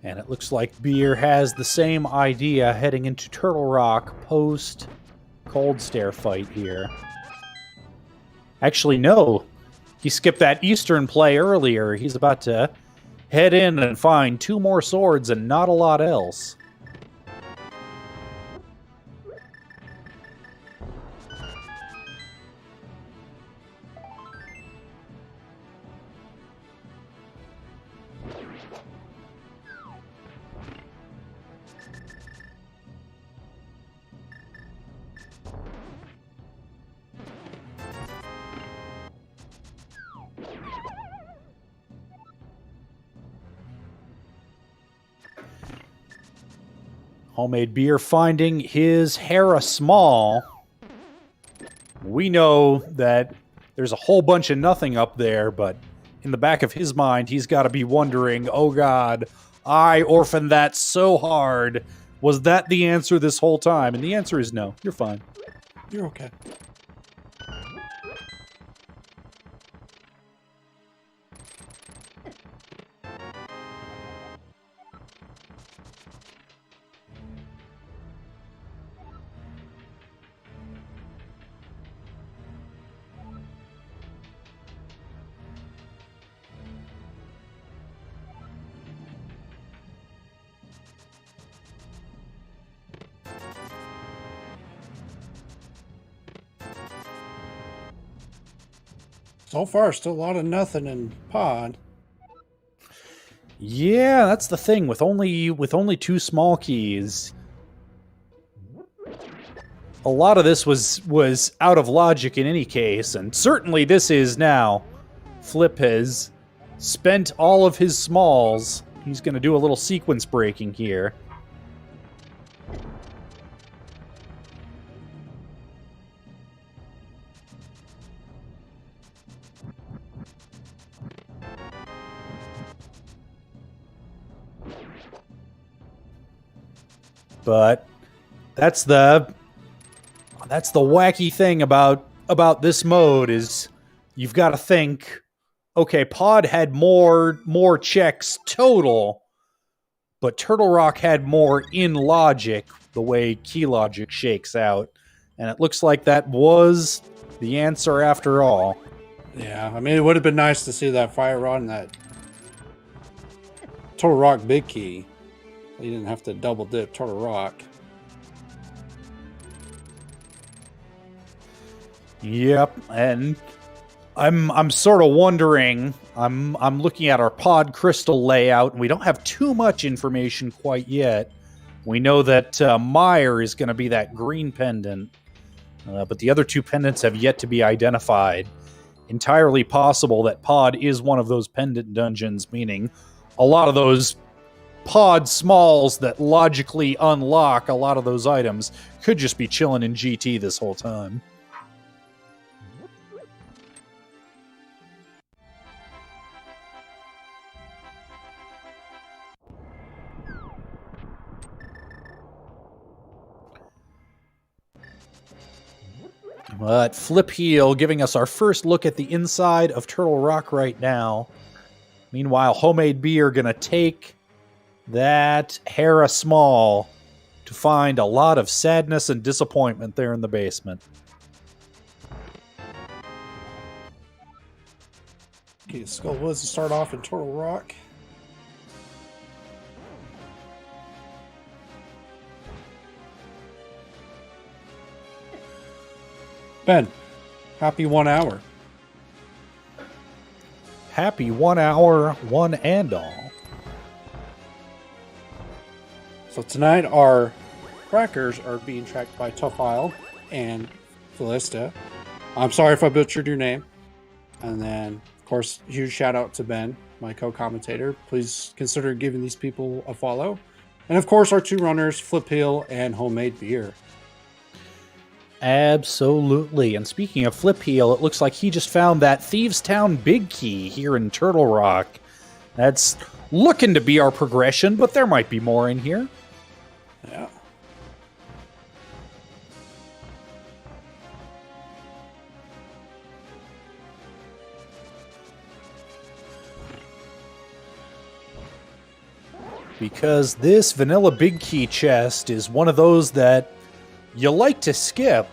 And it looks like Beer has the same idea heading into Turtle Rock post Cold Stare fight here. Actually, no. He skipped that Eastern play earlier. He's about to head in and find 2 more swords and not a lot else. Homemadebeer finding his Hera small. We know that there's a whole bunch of nothing up there, but in the back of his mind, he's got to be wondering, oh god, I orphaned that so hard. Was that the answer this whole time? And the answer is no. You're fine. You're okay. So far, still a lot of nothing in Pod. Yeah, that's the thing. With only 2 small keys, a lot of this was out of logic in any case, and certainly this is now. Flip has spent all of his smalls. He's going to do a little sequence breaking here. But that's the wacky thing about about this mode is you've got to think, okay, Pod had more checks total, but Turtle Rock had more in logic, the way key logic shakes out. And it looks like that was the answer after all. Yeah, I mean, it would have been nice to see that fire rod and that Turtle Rock big key. You didn't have to double dip Turtle Rock. Yep, and I'm sort of wondering. I'm looking at our pod crystal layout, and we don't have too much information quite yet. We know that Meyer is going to be that green pendant, but the other two pendants have yet to be identified. Entirely possible that Pod is one of those pendant dungeons, meaning a lot of those pod smalls that logically unlock a lot of those items could just be chilling in GT this whole time. But Flipheal giving us our first look at the inside of Turtle Rock right now. Meanwhile, Homemadebeer gonna take that Hera small to find a lot of sadness and disappointment there in the basement. Okay, Skull Woods to start off in Turtle Rock. Ben, happy 1 hour. Happy 1 hour, one and all. So tonight our trackers are being tracked by Flipheal and Felista. I'm sorry if I butchered your name. And then, of course, huge shout out to Ben, my co-commentator. Please consider giving these people a follow. And of course, our two runners, Flipheal and Homemadebeer. Absolutely. And speaking of Flipheal, it looks like he just found that Thieves Town big key here in Turtle Rock. That's looking to be our progression, but there might be more in here. Yeah. Because this vanilla big key chest is one of those that you like to skip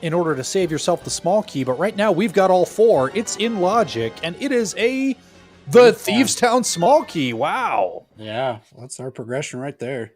in order to save yourself the small key, but right now we've got all four. It's in logic, and it is the Thieves Town small key. Wow. Yeah, that's our progression right there.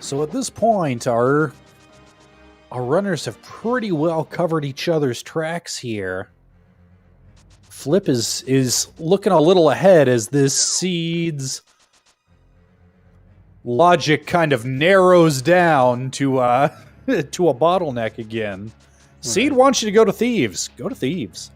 So at this point, our runners have pretty well covered each other's tracks here. Flip is looking a little ahead as this Seed's logic kind of narrows down to to a bottleneck again. Right. Seed wants you to go to Thieves. Go to Thieves.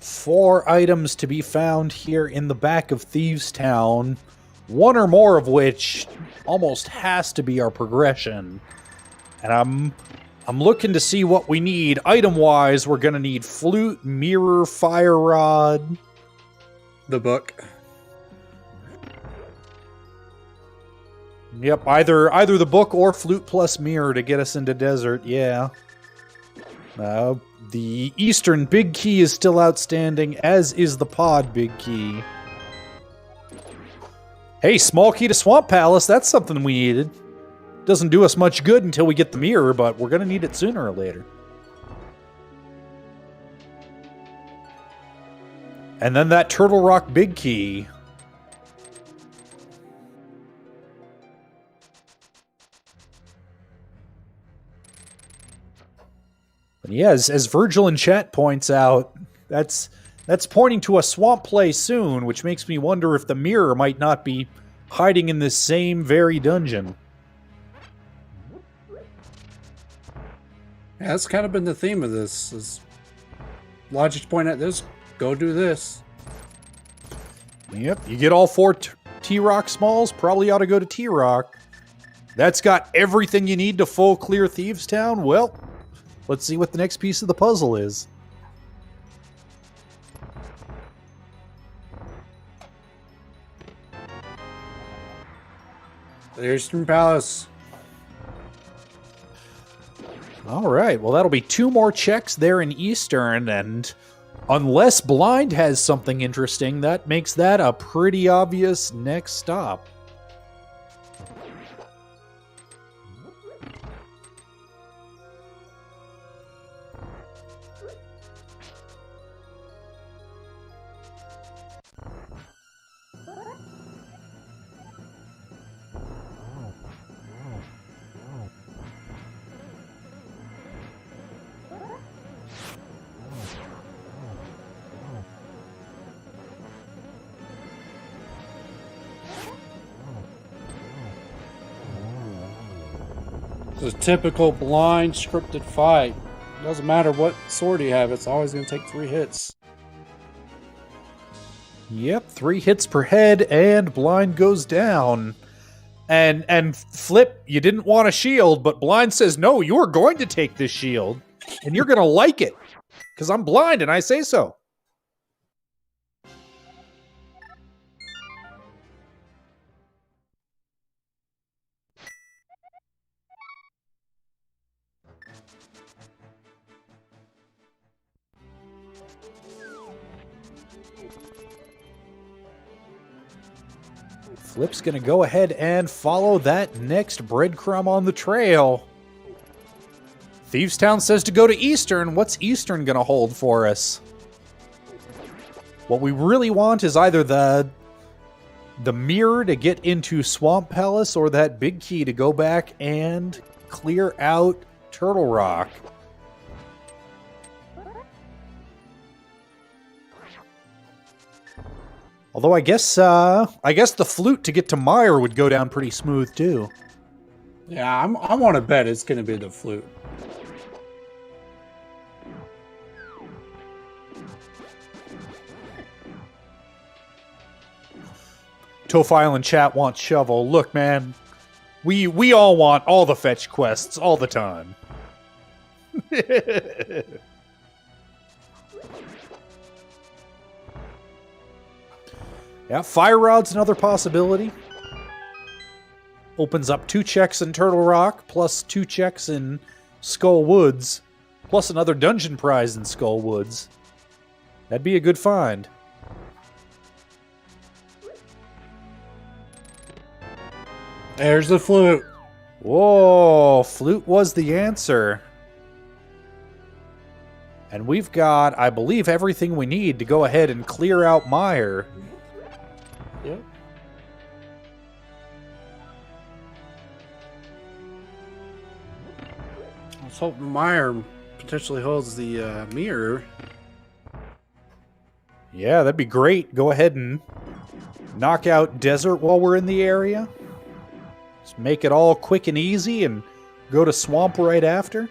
Four items to be found here in the back of Thieves Town, one or more of which almost has to be our progression. And I'm looking to see what we need. Item-wise, we're going to need flute, mirror, fire rod. The book. Yep, either the book or flute plus mirror to get us into desert, yeah. The Eastern big key is still outstanding, as is the pod big key. Hey, small key to Swamp Palace, that's something we needed. Doesn't do us much good until we get the mirror, but we're going to need it sooner or later. And then that Turtle Rock Big Key. But yeah, as Virgil in chat points out, that's pointing to a swamp play soon, which makes me wonder if the mirror might not be hiding in this same very dungeon. Yeah, that's kind of been the theme of this. Is Logic point at this, go do this. Yep, you get all 4 T-Rock Smalls, probably ought to go to T-Rock. That's got everything you need to full clear Thieves Town. Well, let's see what the next piece of the puzzle is. The Eastern Palace. All right, well, that'll be 2 more checks there in Eastern, and unless Blind has something interesting, that makes that a pretty obvious next stop. It's a typical blind scripted fight. Doesn't matter what sword you have, it's always going to take 3 hits. Yep, 3 hits per head, and Blind goes down. And Flip, you didn't want a shield, but Blind says, no, you're going to take this shield, and you're going to like it, because I'm blind and I say so. Flip's going to go ahead and follow that next breadcrumb on the trail. Thieves Town says to go to Eastern. What's Eastern going to hold for us? What we really want is either the mirror to get into Swamp Palace or that big key to go back and clear out Turtle Rock. Although I guess the flute to get to Meyer would go down pretty smooth too. Yeah, I want to bet it's going to be the flute. Tofile in chat wants shovel. Look, man, we all want all the fetch quests all the time. Yeah, Fire Rod's another possibility. Opens up 2 checks in Turtle Rock, plus 2 checks in Skull Woods, plus another dungeon prize in Skull Woods. That'd be a good find. There's the flute. Whoa, flute was the answer. And we've got, I believe, everything we need to go ahead and clear out Meyer. Yep. Let's hope Meyer potentially holds the mirror. Yeah, that'd be great. Go ahead and knock out Desert while we're in the area. Just make it all quick and easy and go to Swamp right after.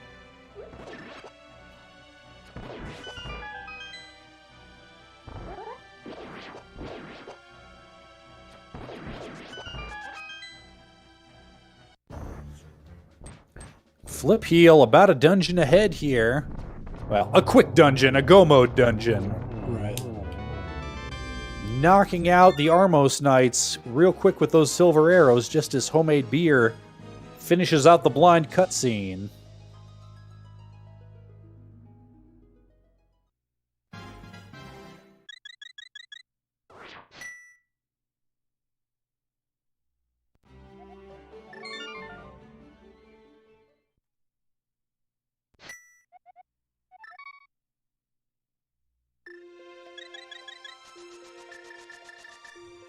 Flipheal, about a dungeon ahead here. Well, a quick dungeon, a go mode dungeon. Right. Knocking out the Armos Knights real quick with those silver arrows just as Homemadebeer finishes out the blind cutscene.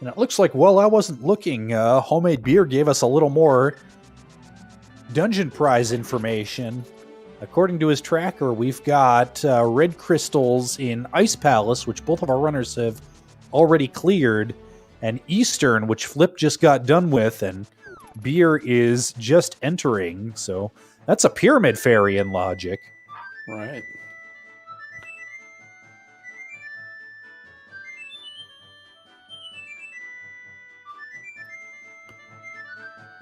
And it looks like, while I wasn't looking, Homemade Beer gave us a little more dungeon prize information. According to his tracker, we've got red crystals in Ice Palace, which both of our runners have already cleared, and Eastern, which Flip just got done with, and Beer is just entering. So that's a Pyramid Fairy in logic. Right.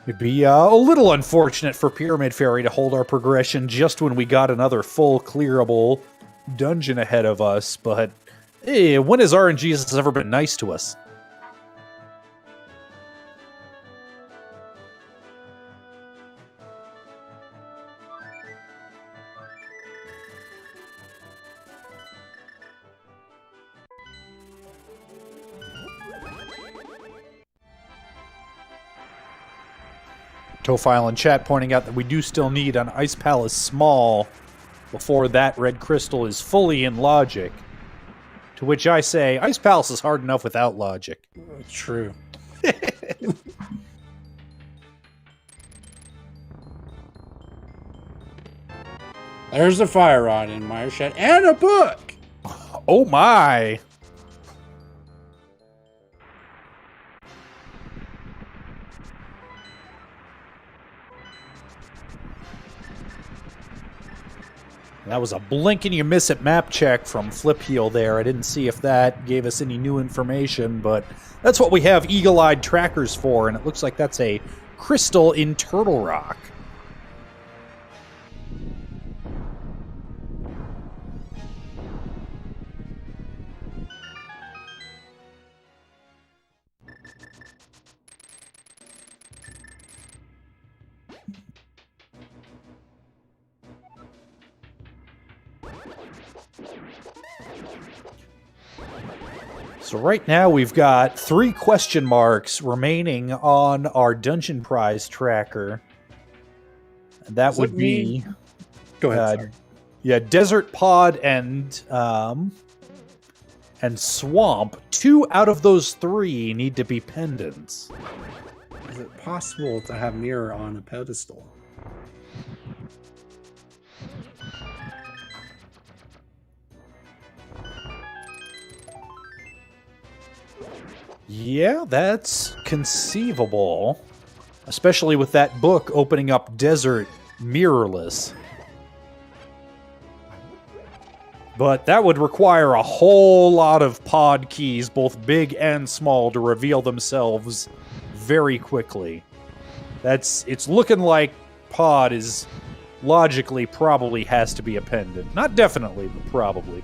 It'd be a little unfortunate for Pyramid Fairy to hold our progression just when we got another full clearable dungeon ahead of us, but hey, when has RNGesus ever been nice to us? Tofile in chat pointing out that we do still need an Ice Palace small before that red crystal is fully in logic. To which I say, Ice Palace is hard enough without logic. True. There's a fire rod in Meyer Shed and a book. Oh my! That was a blink and you miss it map check from Flipheal there. I didn't see if that gave us any new information, but that's what we have eagle-eyed trackers for, and it looks like that's a crystal in Turtle Rock. So right now we've got 3 question marks remaining on our dungeon prize tracker. And that would be... Go ahead, sorry. Yeah, Desert Pod and Swamp. 2 out of those 3 need to be pendants. Is it possible to have mirror on a pedestal? Yeah, that's conceivable. Especially with that book opening up Desert mirrorless. But that would require a whole lot of pod keys, both big and small, to reveal themselves very quickly. It's looking like pod is logically probably has to be a pendant. Not definitely, but probably.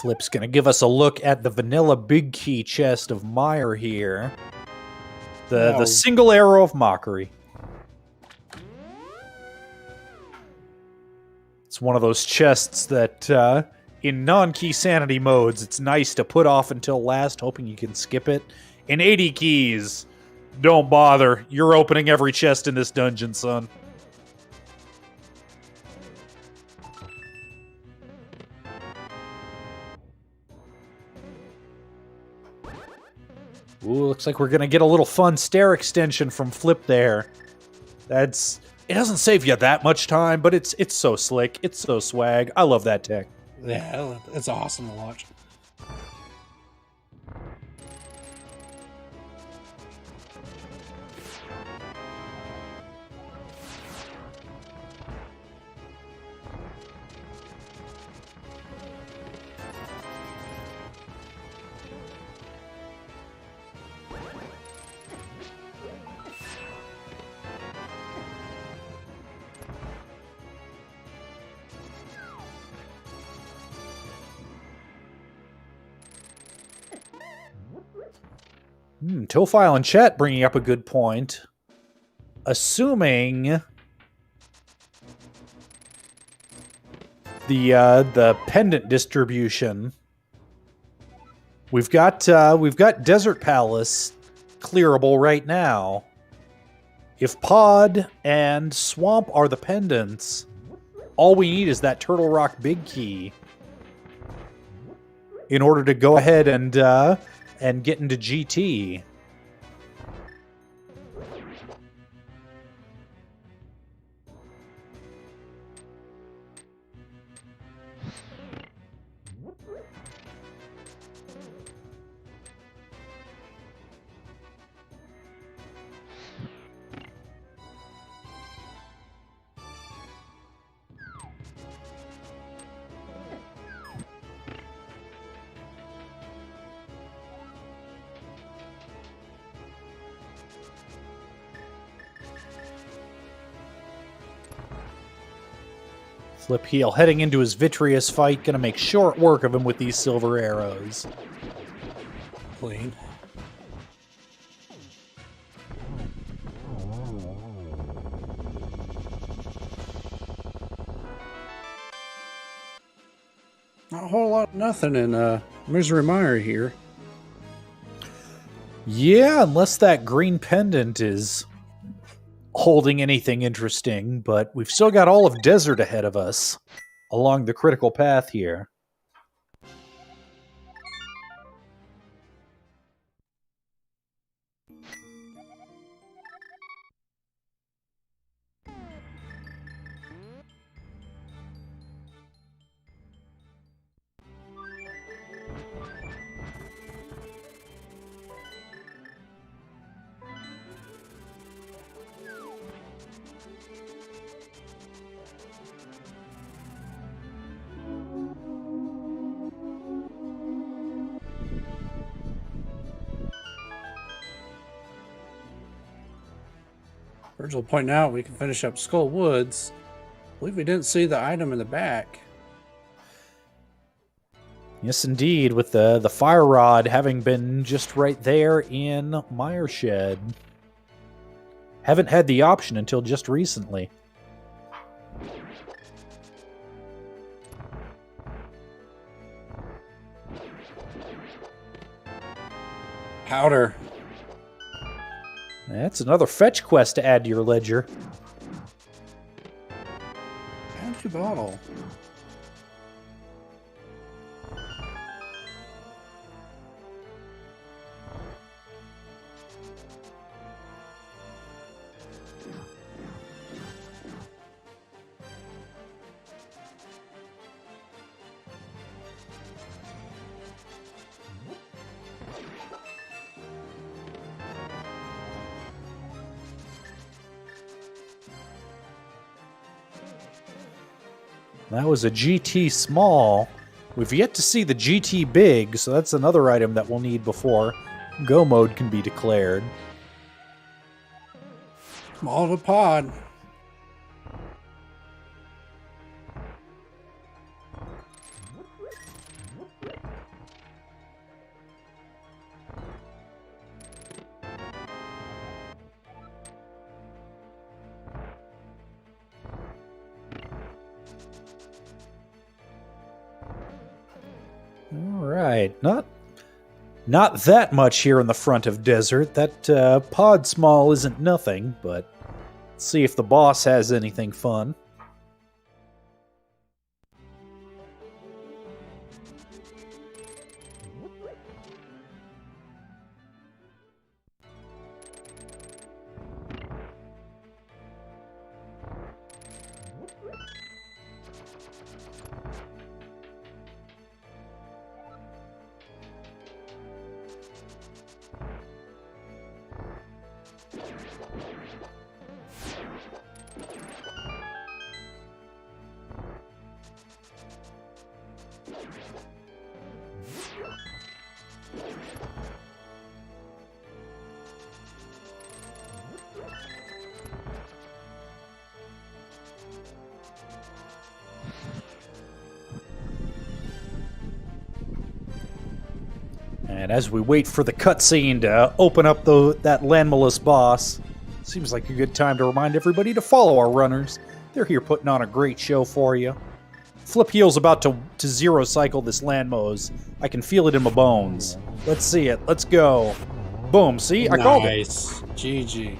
Flip's gonna give us a look at the vanilla big key chest of Meyer here. The single arrow of mockery. It's one of those chests that, in non-key sanity modes, it's nice to put off until last, hoping you can skip it. In 80 keys, don't bother. You're opening every chest in this dungeon, son. Ooh, looks like we're gonna get a little fun stair extension from Flip there. It doesn't save you that much time, but it's so slick. It's so swag. I love that tech. Yeah, it's awesome to watch. Tofile in chat bringing up a good point. Assuming the pendant distribution We've got Desert Palace clearable right now. If Pod and Swamp are the pendants, all we need is that Turtle Rock Big Key in order to go ahead and get into GT. Flipheal heading into his Vitreous fight, gonna make short work of him with these silver arrows. Clean. Not a whole lot of nothing in Misery Mire here. Yeah, unless that green pendant is holding anything interesting, but we've still got all of Desert ahead of us along the critical path here. Virgil pointing out we can finish up Skull Woods. I believe we didn't see the item in the back. Yes, indeed, with the fire rod having been just right there in Mire Shed. Haven't had the option until just recently. Powder. That's another fetch quest to add to your ledger. Empty bottle. That was a GT small. We've yet to see the GT big, so that's another item that we'll need before Go mode can be declared. Small of a pod. Alright, not that much here in the front of Desert. That pod small isn't nothing, but let's see if the boss has anything fun. And as we wait for the cutscene to open up that landmaless boss, seems like a good time to remind everybody to follow our runners. They're here putting on a great show for you. Flipheal's about to zero cycle this Landmose. I can feel it in my bones. Let's see it. Let's go. Boom. See? I called it. Nice. GG.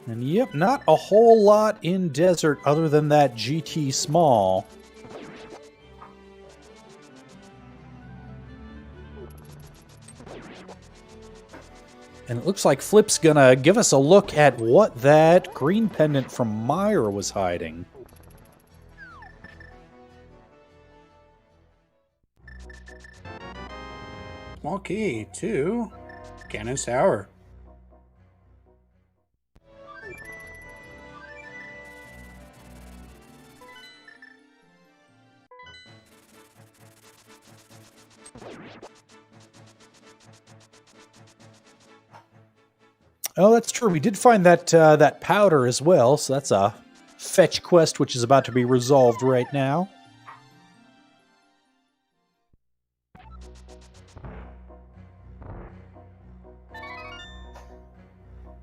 And yep, not a whole lot in Desert other than that GT Small. And it looks like Flip's gonna give us a look at what that green pendant from Meyer was hiding. Small key to Ganon Tower. Oh, that's true. We did find that that powder as well, so that's a fetch quest which is about to be resolved right now.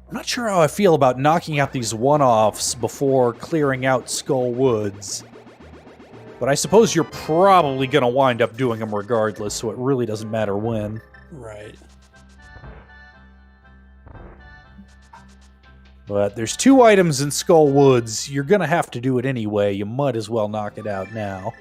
I'm not sure how I feel about knocking out these one-offs before clearing out Skull Woods. But I suppose you're probably going to wind up doing them regardless, so it really doesn't matter when. Right. But there's 2 items in Skull Woods. You're going to have to do it anyway. You might as well knock it out now.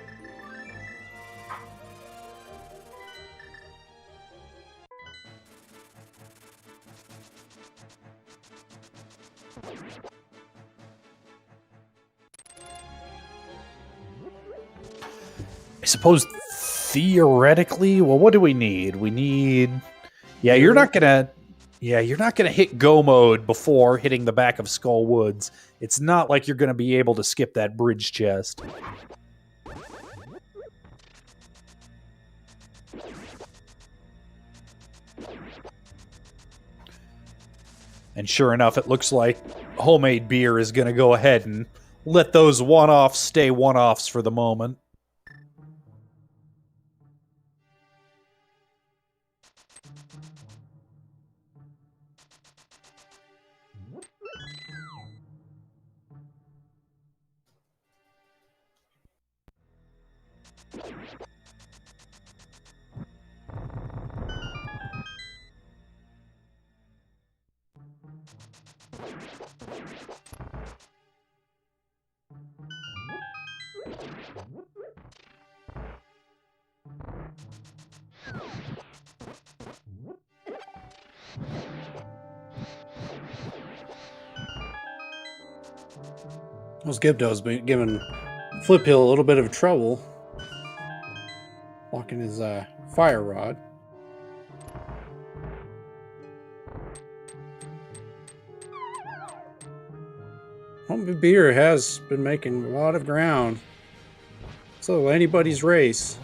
I suppose theoretically, well, what do we need? We need... Yeah, you're not gonna hit go mode before hitting the back of Skull Woods. It's not like you're gonna be able to skip that bridge chest. And sure enough, it looks like Homemadebeer is gonna go ahead and let those one-offs stay one-offs for the moment. Those Gibdo's been giving Flipheal a little bit of trouble. Blocking his fire rod. Homemadebeer has been making a lot of ground. So anybody's race.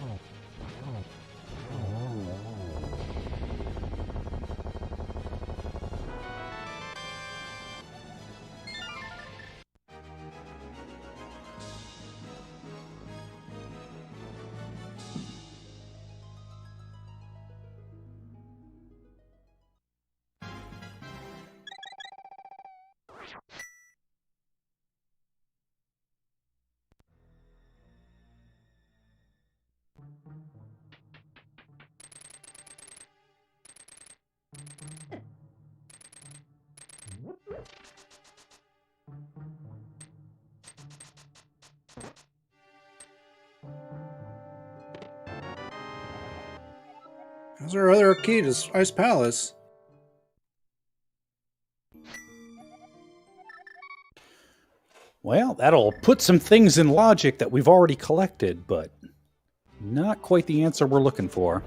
How's our other key to Ice Palace? Well, that'll put some things in logic that we've already collected, but not quite the answer we're looking for.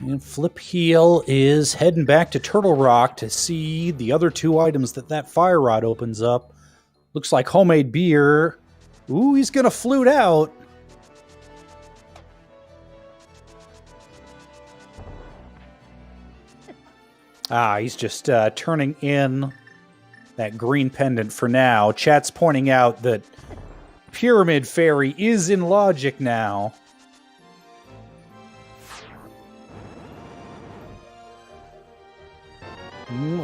And Flipheal is heading back to Turtle Rock to see the other two items that fire rod opens up. Looks like Homemadebeer. Ooh, he's going to flute out. He's just turning in that green pendant for now. Chat's pointing out that Pyramid Fairy is in logic now.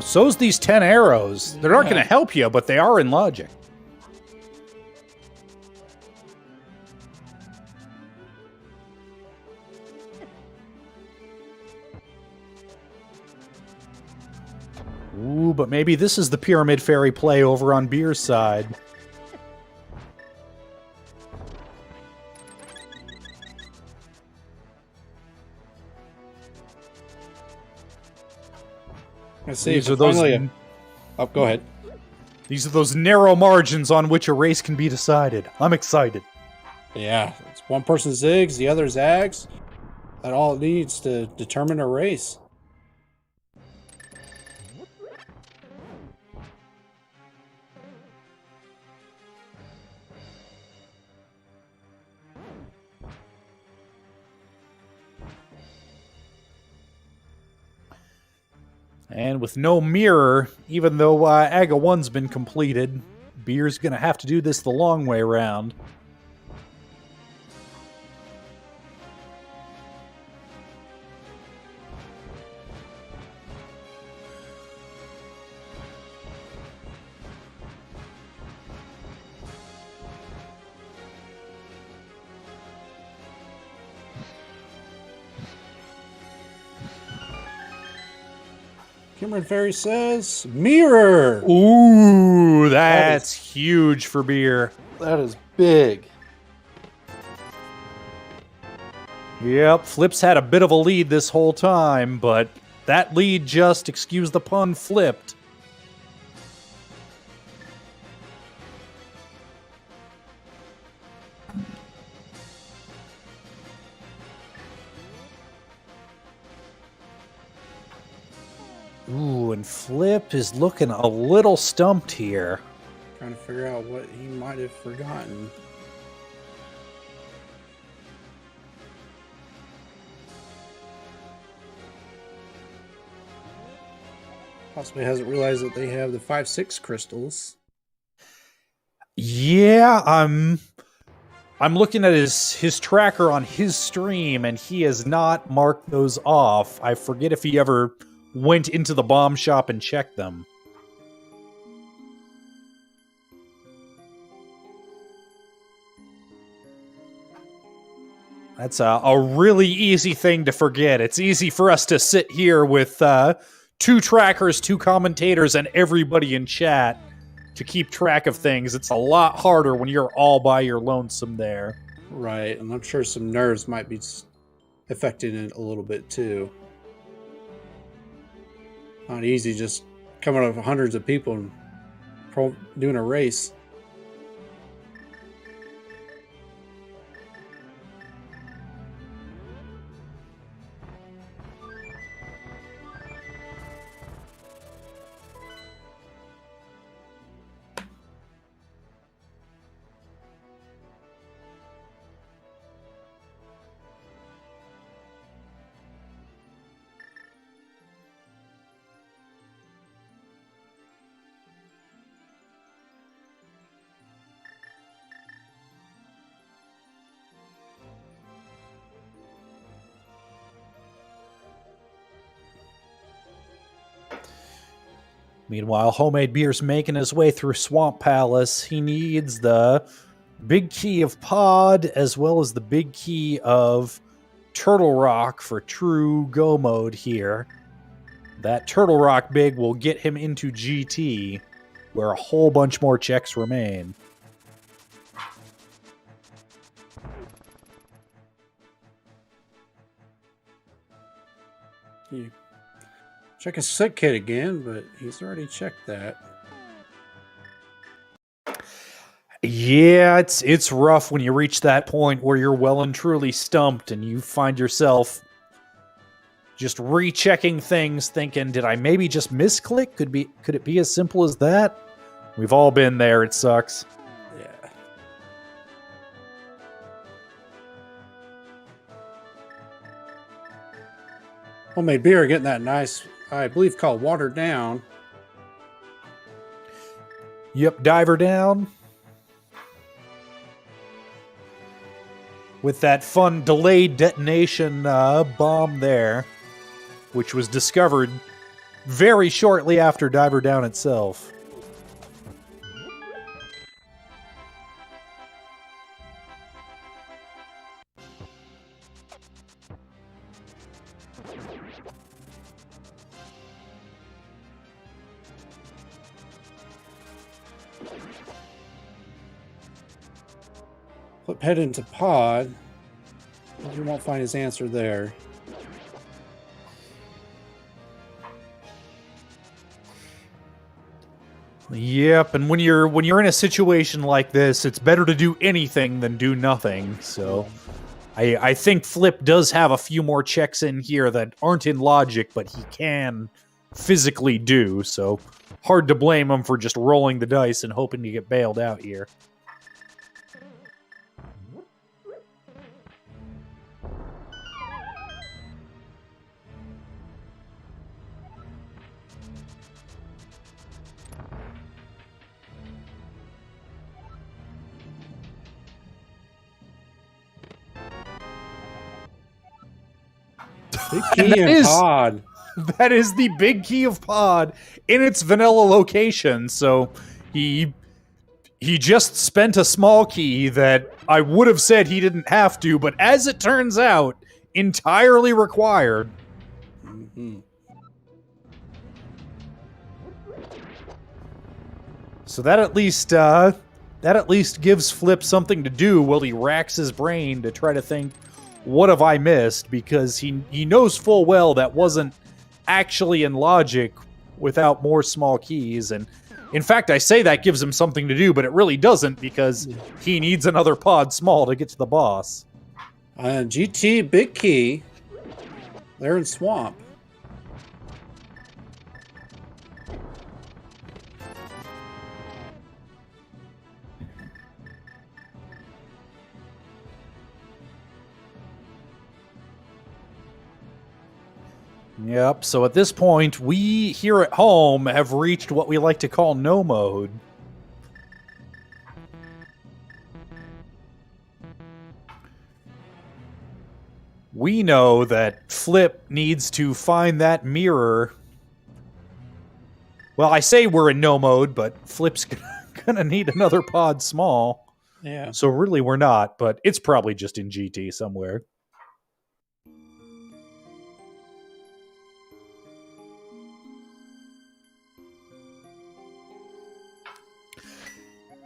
So's these 10 arrows. They're not going to help you, but they are in logic. Ooh, but maybe this is the Pyramid Fairy play over on Beer's side. Let's see. These are those. Oh, go ahead. These are those narrow margins on which a race can be decided. I'm excited. Yeah, it's one person zigs, the other zags. That all it needs to determine a race. And with no mirror, even though Aga 1's been completed, Beer's going to have to do this the long way around. Cameron Ferry says, mirror! Ooh, that's huge for Beer. That is big. Yep, Flip's had a bit of a lead this whole time, but that lead just, excuse the pun, flipped. Ooh, and Flip is looking a little stumped here. Trying to figure out what he might have forgotten. Possibly hasn't realized that they have the 5-6 crystals. Yeah, I'm looking at his tracker on his stream, and he has not marked those off. I forget if he ever went into the bomb shop and checked them. That's a really easy thing to forget. It's easy for us to sit here with two trackers, two commentators, and everybody in chat to keep track of things. It's a lot harder when you're all by your lonesome there. Right, and I'm sure some nerves might be affecting it a little bit too. Not easy just coming up with hundreds of people and doing a race. Meanwhile, Homemadebeer's making his way through Swamp Palace. He needs the big key of Pod as well as the big key of Turtle Rock for true go mode here. That Turtle Rock big will get him into GT, where a whole bunch more checks remain. Check his sick kit again, but he's already checked that. Yeah, it's rough when you reach that point where you're well and truly stumped and you find yourself just rechecking things, thinking, did I maybe just misclick? Could it be as simple as that? We've all been there. It sucks. Yeah. Homemade beer getting that nice, I believe, called watered down. Yep, diver down. With that fun delayed detonation bomb there, which was discovered very shortly after diver down itself. Flip head into pod. You won't find his answer there. Yep, and when you're in a situation like this, it's better to do anything than do nothing. So, I think Flip does have a few more checks in here that aren't in logic, but he can physically do. So, hard to blame him for just rolling the dice and hoping to get bailed out here. Big key and pod. That is the big key of pod in its vanilla location. So he just spent a small key that I would have said he didn't have to, but as it turns out, entirely required. Mm-hmm. So that at least gives Flip something to do while he racks his brain to try to think, what have I missed? Because he knows full well that wasn't actually in logic without more small keys. And in fact, I say that gives him something to do, but it really doesn't, because he needs another pod small to get to the boss. GT big key. They're in swamp. Yep, so at this point, we here at home have reached what we like to call no mode. We know that Flip needs to find that mirror. Well, I say we're in no mode, but Flip's gonna need another pod small. Yeah. So really we're not, but it's probably just in GT somewhere.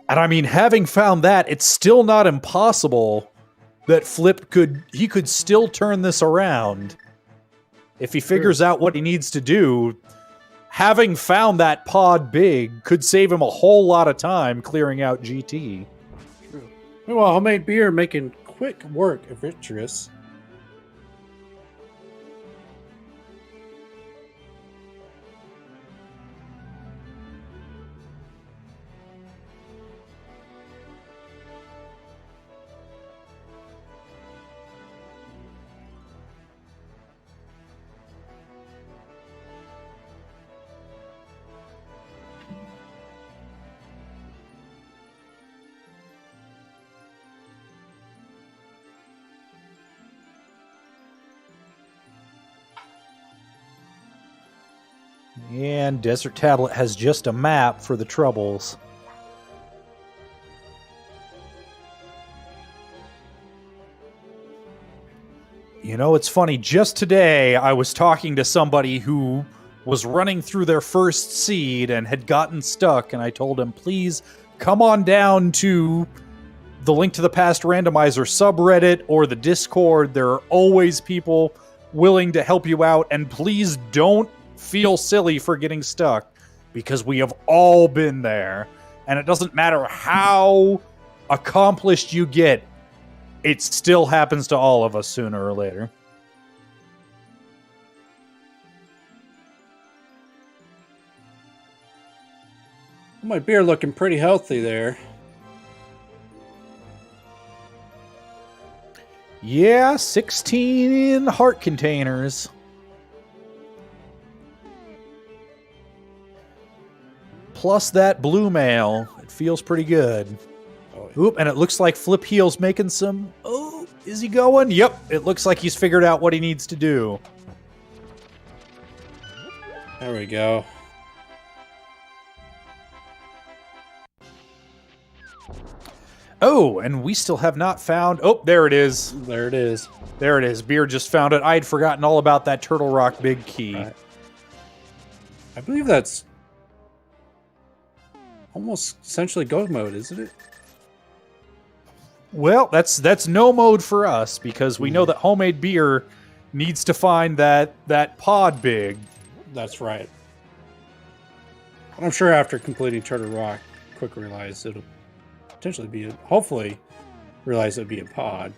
And I mean, having found that, it's still not impossible that Flip could still turn this around. If he figures out what he needs to do, having found that pod big could save him a whole lot of time clearing out GT. True. Meanwhile, Homemade Beer making quick work of Vitreous. And Desert Tablet has just a map for the troubles. You know, it's funny. Just today, I was talking to somebody who was running through their first seed and had gotten stuck, and I told him, please come on down to the Link to the Past Randomizer subreddit or the Discord. There are always people willing to help you out, and please don't feel silly for getting stuck, because we have all been there, and it doesn't matter how accomplished you get, it still happens to all of us sooner or later. My beer looking pretty healthy there. Yeah, 16 heart containers. Plus that blue mail. It feels pretty good. Oh, Oop, and it looks like Flipheal's making some... Oh, is he going? Yep, it looks like he's figured out what he needs to do. there we go. Oh, and we still have not found... Oh, there it is. There it is. There it is. Beer just found it. I had forgotten all about that Turtle Rock big key. Right. I believe that's almost essentially go mode, isn't it? Well, that's no mode for us, because we know that Homemade Beer needs to find that pod big. That's right. I'm sure after completing Turtle Rock, quick realize it'll potentially be hopefully realize it'll be a pod.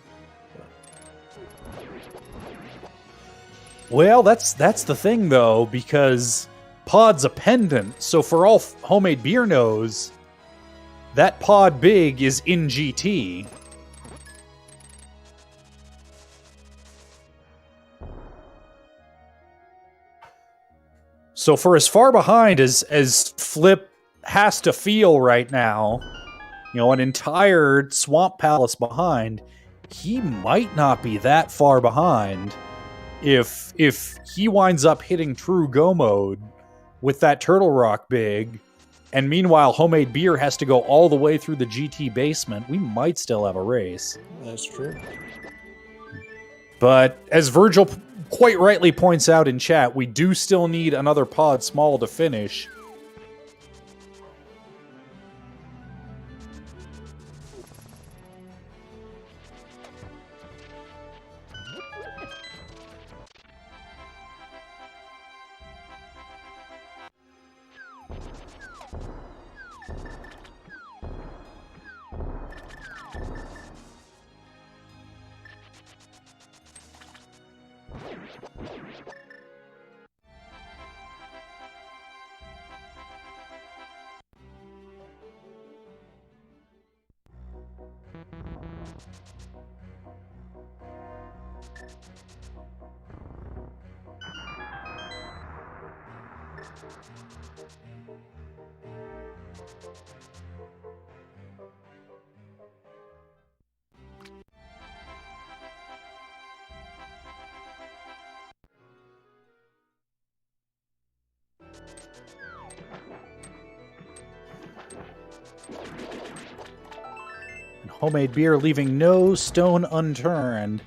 Well, that's the thing, though, because pod's a pendant, so for all Homemade Beer knows, that pod big is in GT. So for as far behind as Flip has to feel right now, you know, an entire Swamp Palace behind, he might not be that far behind if he winds up hitting true go mode with that Turtle Rock big, and meanwhile Homemade Beer has to go all the way through the GT basement. We might still have a race. That's true. But as Virgil quite rightly points out in chat, we do still need another pod small to finish. And Homemade Beer leaving no stone unturned.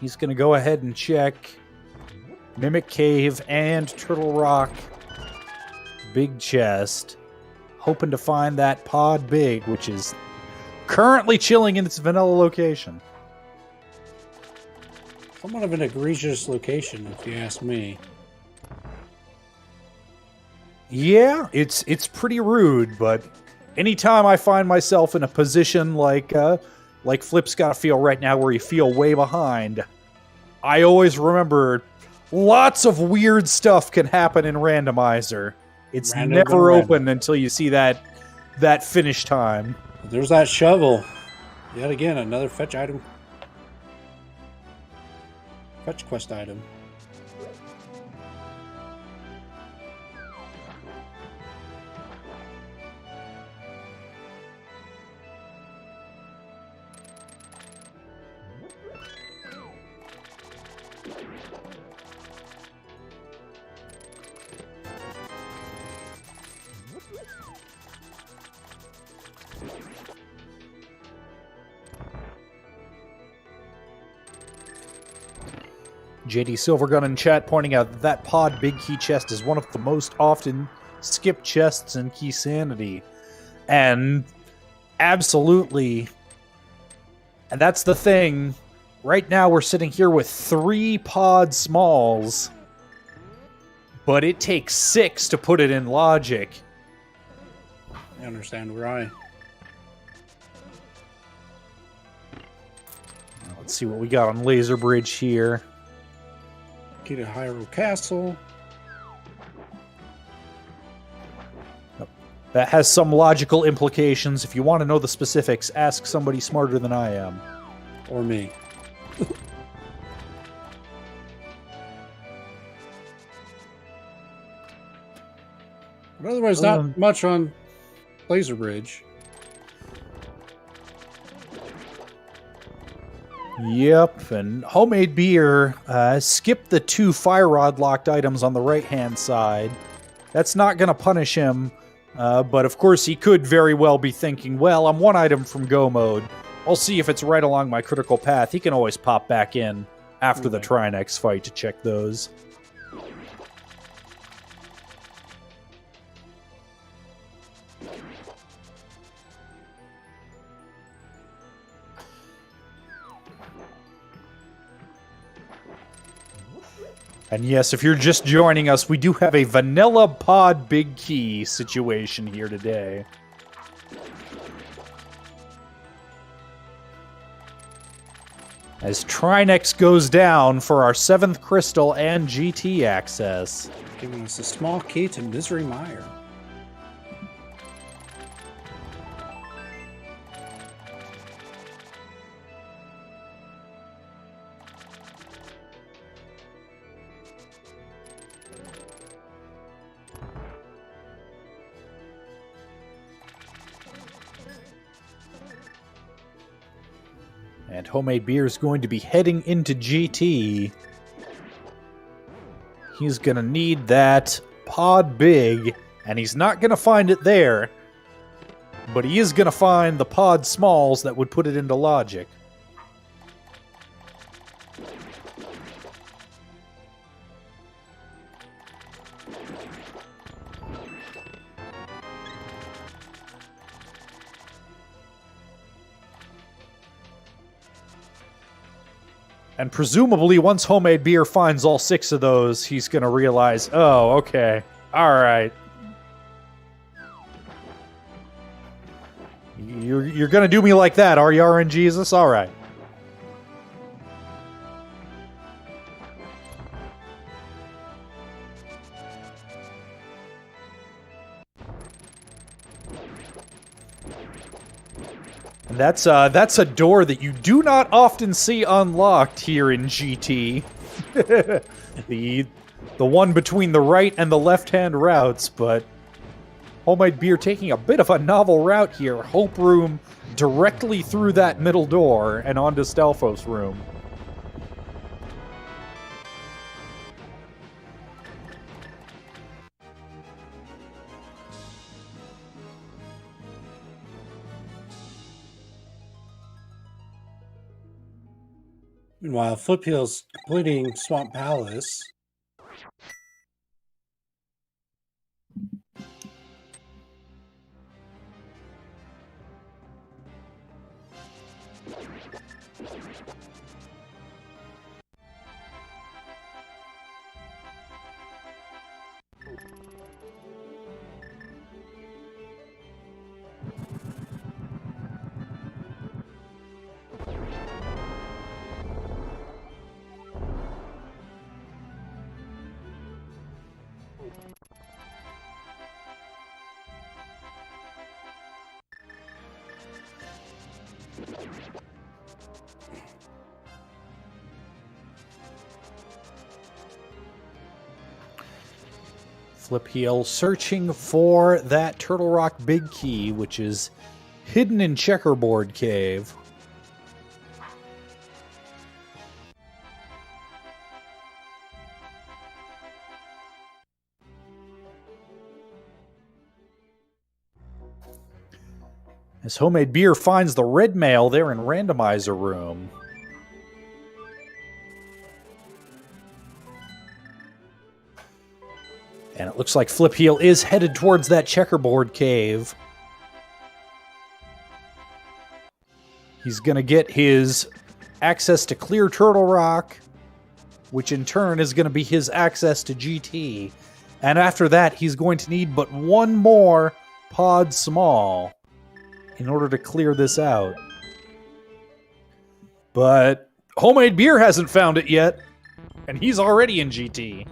He's going to go ahead and check Mimic Cave and Turtle Rock big chest, hoping to find that pod big, which is currently chilling in its vanilla location. Somewhat of an egregious location, if you ask me. Yeah, it's pretty rude, but anytime I find myself in a position like Flip's got to feel right now, where you feel way behind, I always remember lots of weird stuff can happen in Randomizer. It's never open until you see that finish time. There's that shovel. Yet again, another fetch item. Fetch quest item. JD Silvergun in chat pointing out that pod big key chest is one of the most often skipped chests in Key Sanity. And absolutely, and that's the thing. Right now we're sitting here with 3 pod smalls, but it takes 6 to put it in logic. I understand why. Let's see what we got on Laser Bridge here. Key to Hyrule Castle. That has some logical implications. If you want to know the specifics, ask somebody smarter than I am. Or me. But otherwise, not much on Laser Bridge. Yep, and Homemade Beer skipped the 2 fire rod locked items on the right-hand side. That's not going to punish him, but of course he could very well be thinking, well, I'm 1 item from go mode. I'll see if it's right along my critical path. He can always pop back in after the Trinex fight to check those. And yes, if you're just joining us, we do have a vanilla pod big key situation here today. As Trinex goes down for our 7th crystal and GT access. Giving us a small key to Misery Mire. And Homemade Beer is going to be heading into GT. He's going to need that pod big, and he's not going to find it there. But he is going to find the pod smalls that would put it into logic. And presumably, once Homemade Beer finds all 6 of those, he's going to realize, oh, okay, all right. You're going to do me like that, are you, RNGesus? All right. And that's a door that you do not often see unlocked here in GT. the one between the right and the left-hand routes, but Homemade Beer taking a bit of a novel route here. Hope Room directly through that middle door and onto Stelphos Room. Meanwhile, Flipheal's completing Swamp Palace. Flipheal searching for that Turtle Rock Big Key, which is hidden in Checkerboard Cave. As Homemade Beer finds the red mail there in Randomizer Room. And it looks like Flipheal is headed towards that Checkerboard Cave. He's going to get his access to Clear Turtle Rock, which in turn is going to be his access to GT. And after that, he's going to need but 1 more Pod Small in order to clear this out. But Homemade Beer hasn't found it yet, and he's already in GT.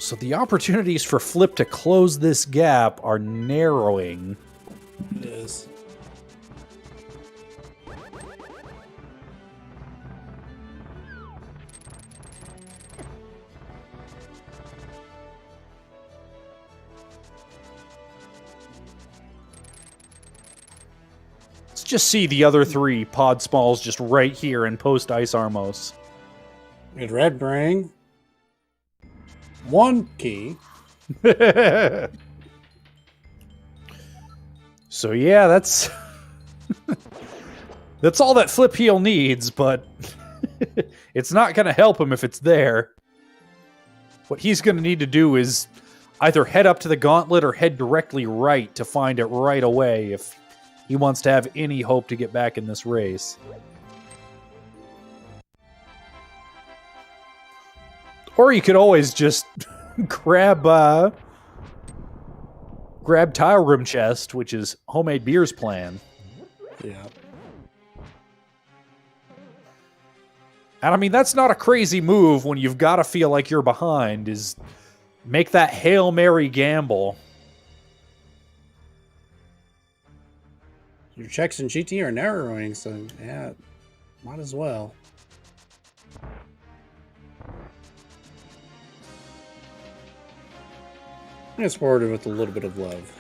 So the opportunities for Flip to close this gap are narrowing. It is. Let's just see the other three pod smalls just right here in post Ice Armos. Good red bring. 1 key. So yeah, that's that's all that Flipheal needs, but it's not going to help him if it's there. What he's going to need to do is either head up to the gauntlet or head directly right to find it right away if he wants to have any hope to get back in this race. Or you could always just grab Tile Room Chest, which is Homemadebeer's plan. Yeah. And I mean, that's not a crazy move when you've got to feel like you're behind, is make that Hail Mary gamble. Your checks in GT are narrowing, so yeah, might as well. It's forwarded with a little bit of love.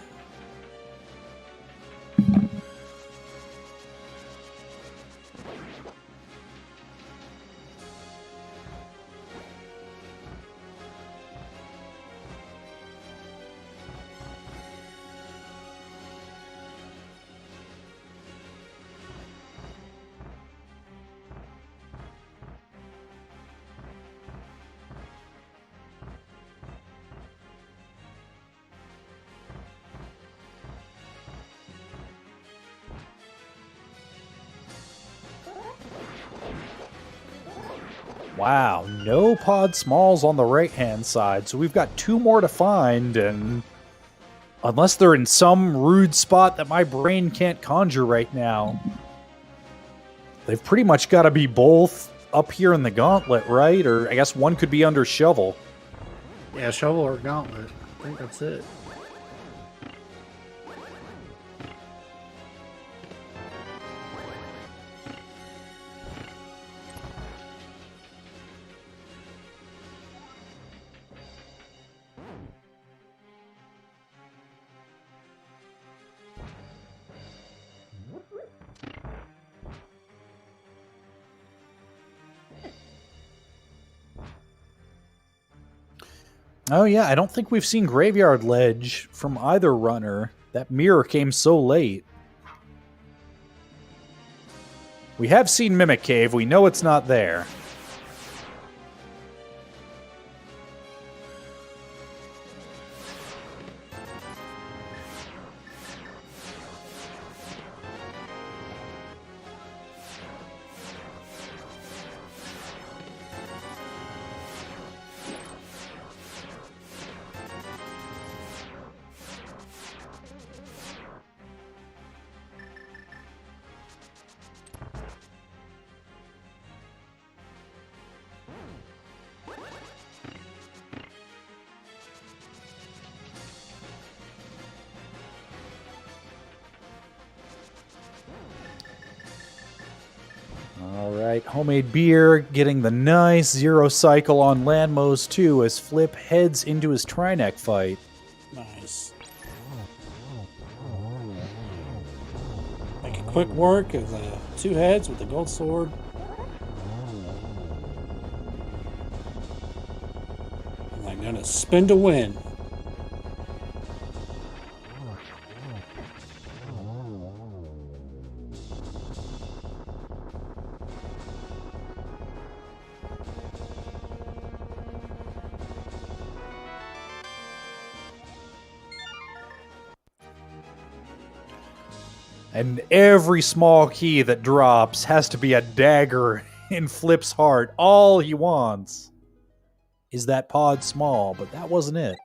Wow, no pod smalls on the right-hand side, so we've got 2 more to find, and unless they're in some rude spot that my brain can't conjure right now, they've pretty much got to be both up here in the gauntlet, right? Or I guess one could be under shovel. Yeah, shovel or gauntlet. I think that's it. Oh yeah, I don't think we've seen Graveyard Ledge from either runner. That mirror came so late. We have seen Mimic Cave. We know it's not there. Alright, Homemadebeer getting the nice 0 cycle on Landmos too as Flip heads into his Trineck fight. Nice. Making quick work of the 2 heads with the gold sword. And I'm gonna spin to win. And every small key that drops has to be a dagger in Flip's heart. All he wants is that pod small, but that wasn't it.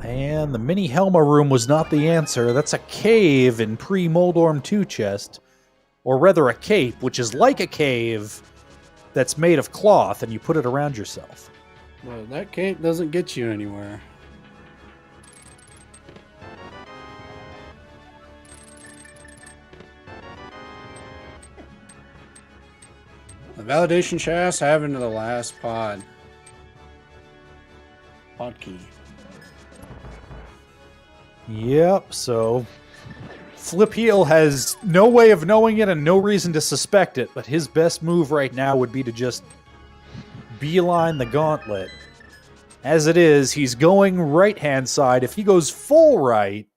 And the mini Helma room was not the answer. That's a cave in pre-Moldorm 2 chest. Or rather a cape, which is like a cave that's made of cloth, and you put it around yourself. Well, that cape doesn't get you anywhere. The validation chest I have into the last pod. Pod key. Yep, so Flipheal has no way of knowing it and no reason to suspect it, but his best move right now would be to just beeline the gauntlet. As it is, he's going right-hand side. If he goes full right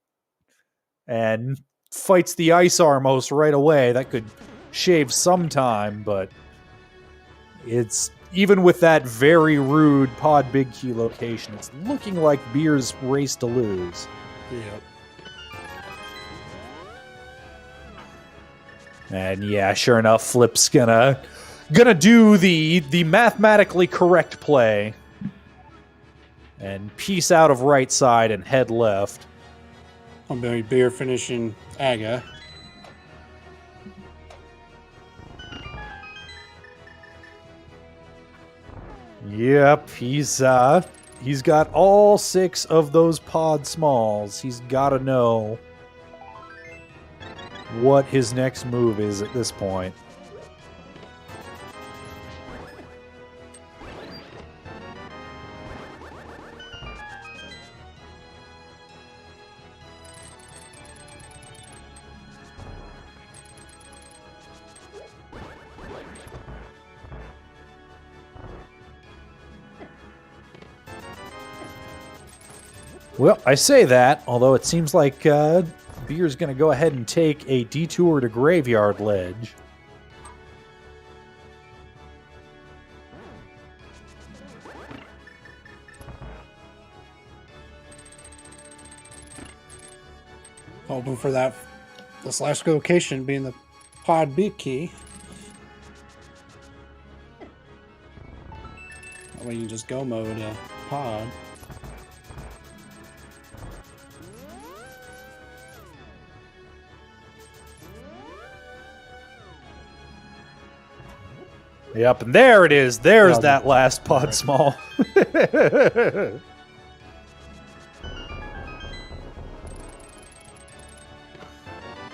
and fights the Ice Armos right away, that could shave some time, but it's even with that very rude pod big key location, it's looking like Beer's race to lose. Yep. And yeah, sure enough, Flip's gonna do the mathematically correct play and piece out of right side and head left. Homemadebeer finishing Aga. Yep, he's got all 6 of those pod smalls. He's got to know what his next move is at this point. Well, I say that, although it seems like Beer's going to go ahead and take a detour to Graveyard Ledge. Hoping for that, this last location being the pod big key. That way you just go mode pod. Yep, and there it is. There's that last pod small.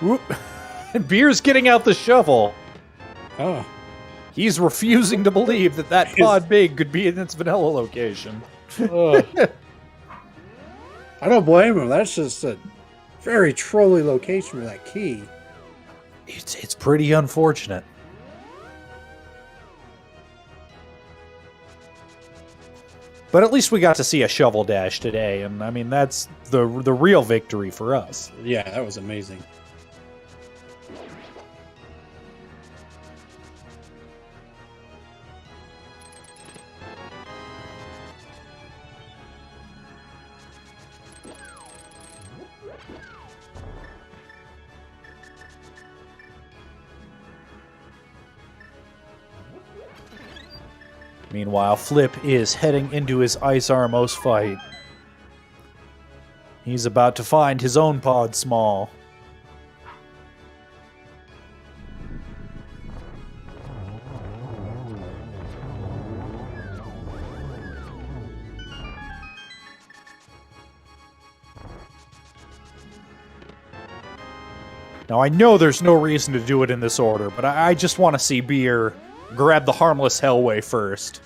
Whoop. And Beer's getting out the shovel. Oh. He's refusing to believe that that pod big could be in its vanilla location. I don't blame him. That's just a very trolly location for that key. It's pretty unfortunate. But at least we got to see a shovel dash today, and I mean, that's the real victory for us. Yeah, that was amazing. Meanwhile, Flip is heading into his Ice Armos fight. He's about to find his own pod small. Now, I know there's no reason to do it in this order, but I just want to see Beer grab the harmless Hellway first.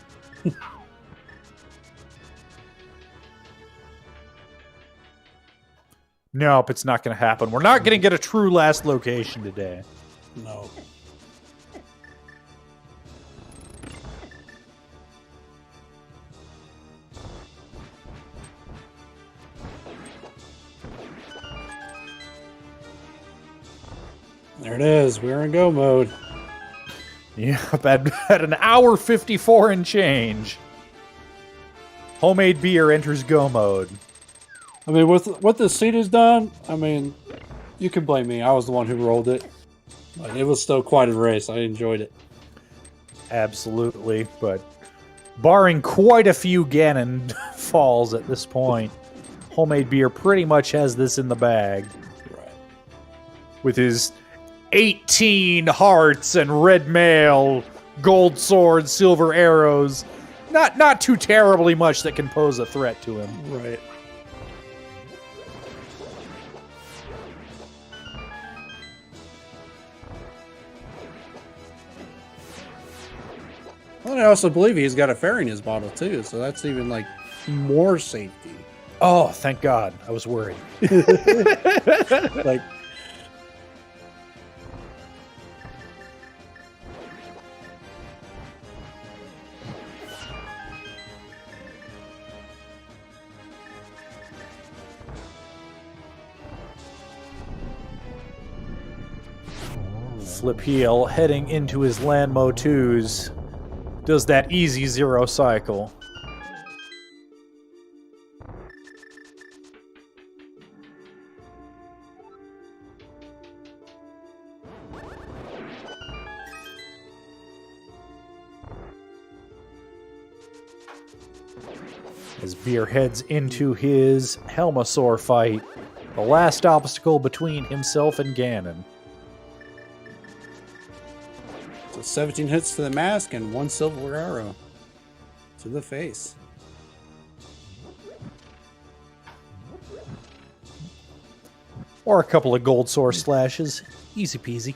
Nope, it's not going to happen. We're not going to get a true last location today. No. There it is. We're in go mode. Yep, at an hour 54 and change, Homemadebeer enters go mode. I mean, with what the seat has done, I mean, you can blame me. I was the one who rolled it. But it was still quite a race. I enjoyed it. Absolutely, but barring quite a few Ganon falls at this point, Homemadebeer pretty much has this in the bag. Right. With his 18 hearts and red mail, gold sword, silver arrows. Not too terribly much that can pose a threat to him. Right. Well, I also believe he's got a fairy in his bottle too, so that's even like more safety. Oh, thank God. I was worried. Like, Flipheal heading into his Landmo 2s. Does that easy 0 cycle. As Beer heads into his Helmasaur fight, the last obstacle between himself and Ganon. so 17 hits to the mask and 1 silver arrow to the face. Or a couple of gold sword slashes. Easy peasy.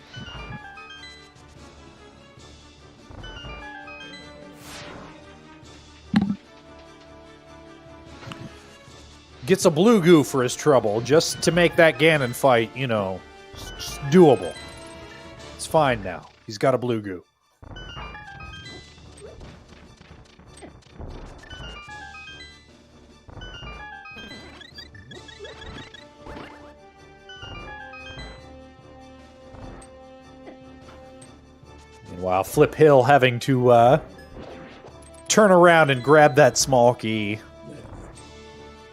Gets a blue goo for his trouble, just to make that Ganon fight, you know, just doable. It's fine now. He's got a blue goo. Meanwhile, Flipheal having to turn around and grab that small key.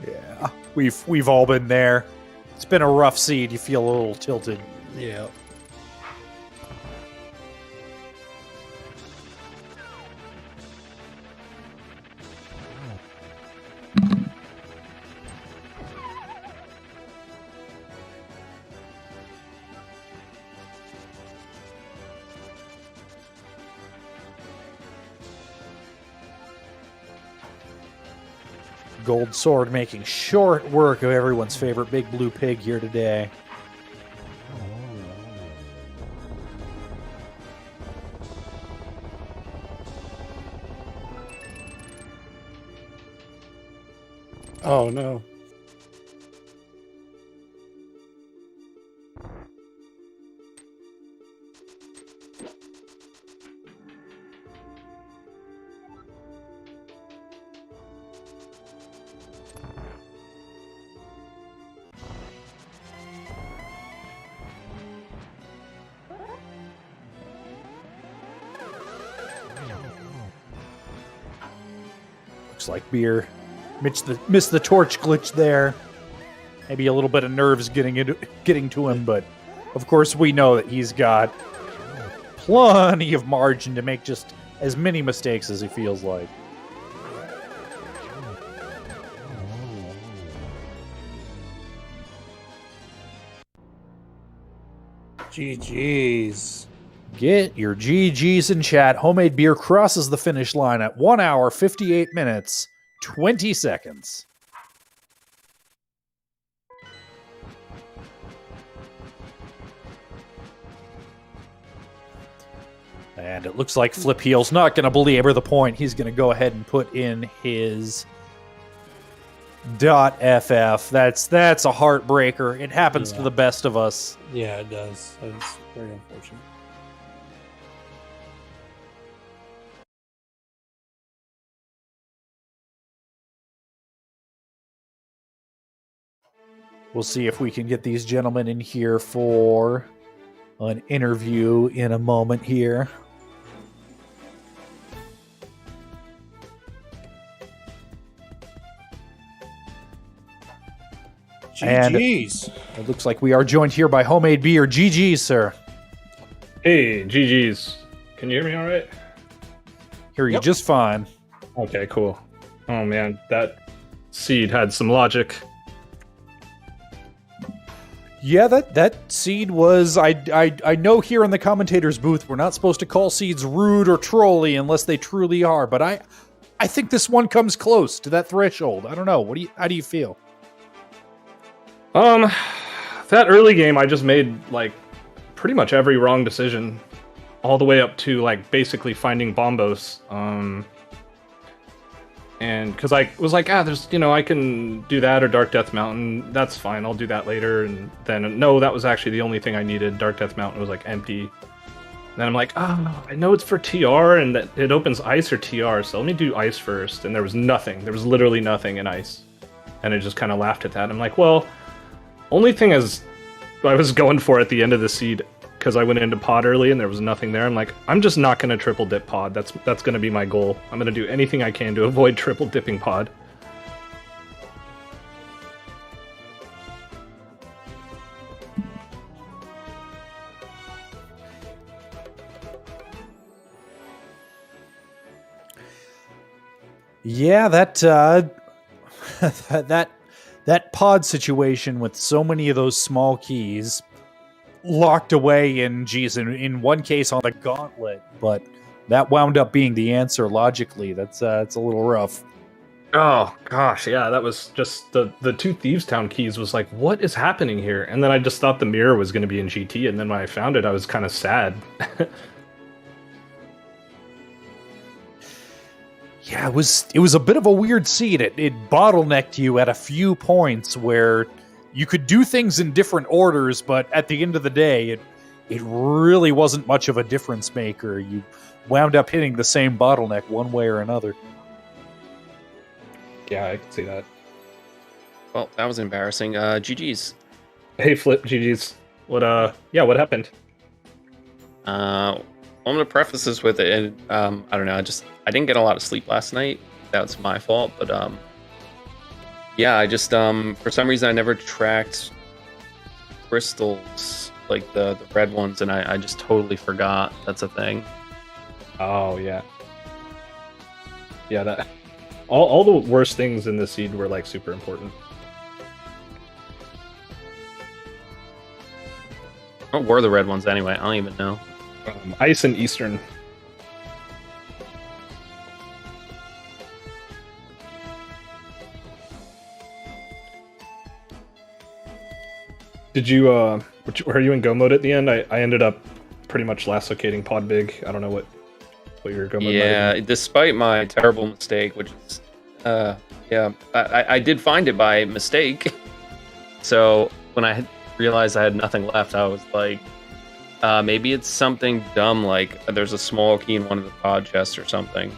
Yeah, we've all been there. It's been a rough seed. You feel a little tilted. Yeah. Gold Sword making short work of everyone's favorite big blue pig here today. Oh no. Looks like Beer missed the torch glitch there. Maybe a little bit of nerves getting to him, but of course we know that he's got plenty of margin to make just as many mistakes as he feels like. GG's. Get your GG's in chat. Homemadebeer crosses the finish line at 1 hour, 58 minutes, 20 seconds. And it looks like Flipheal's not going to belabor the point. He's going to go ahead and put in his .ff. That's a heartbreaker. It happens to the best of us. Yeah, it does. It's very unfortunate. We'll see if we can get these gentlemen in here for an interview in a moment here. GG's. And it looks like we are joined here by Homemadebeer. GG's, sir. Hey, GG's. Can you hear me all right? Hear you just fine. Okay, cool. Oh man, that seed had some logic. Yeah, that seed was. I know here in the commentators booth we're not supposed to call seeds rude or trolly unless they truly are, but I think this one comes close to that threshold. I don't know. How do you feel? That early game, I just made like pretty much every wrong decision, all the way up to like basically finding Bombos. And because I was like, there's, I can do that or Dark Death Mountain. That's fine. I'll do that later. And then, no, that was actually the only thing I needed. Dark Death Mountain was like empty. Then I'm like, I know it's for TR and that it opens ice or TR. So let me do ice first. And there was nothing. There was literally nothing in ice. And I just kind of laughed at that. I'm like, well, only thing is I was going for at the end of the seed because I went into pod early and there was nothing there. I'm like, I'm just not going to triple dip pod. That's going to be my goal. I'm going to do anything I can to avoid triple dipping pod. Yeah, that that pod situation with so many of those small keys locked away in one case on the gauntlet, but that wound up being the answer logically. It's a little rough. Oh gosh, yeah, that was just the two Thieves Town keys was like, what is happening here? And then I just thought the mirror was going to be in GT, and then when I found it, I was kind of sad. Yeah, it was a bit of a weird seed. It bottlenecked you at a few points where you could do things in different orders, but at the end of the day, it really wasn't much of a difference maker. You wound up hitting the same bottleneck one way or another. Yeah, I can see that. Well, that was embarrassing. GG's. Hey, Flip, GG's. What happened? I'm gonna preface this with it, and I don't know. I didn't get a lot of sleep last night. That's my fault, but yeah, I just for some reason I never tracked crystals, like the red ones, and I just totally forgot that's a thing. Oh yeah, yeah. That all the worst things in the seed were like super important. What were the red ones anyway? I don't even know. Ice and Eastern. Did you were you in go mode at the end? I ended up pretty much lasso-cating pod big. I don't know what your go mode. Yeah, despite my terrible mistake, which is yeah, I did find it by mistake. So when I realized I had nothing left, I was like, maybe it's something dumb like there's a small key in one of the pod chests or something.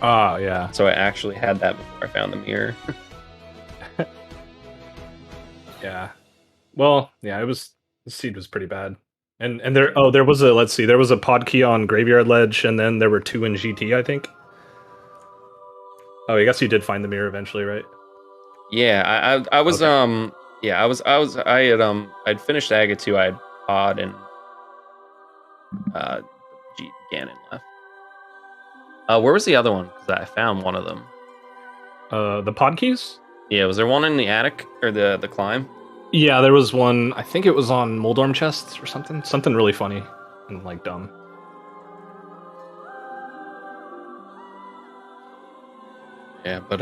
Ah, yeah. So I actually had that before I found the mirror. Yeah. Well, yeah, the seed was pretty bad. And there was a pod key on Graveyard Ledge, and then there were 2 in GT, I think. Oh, I guess you did find the mirror eventually, right? Yeah, I was Okay. yeah, I'd finished Aga 2, I had pod and Ganon left. Where was the other one? Because I found one of them. The pod keys? Yeah, was there one in the attic or the climb? Yeah, there was one. I think it was on Moldorm chests or something. Something really funny and like dumb. Yeah, but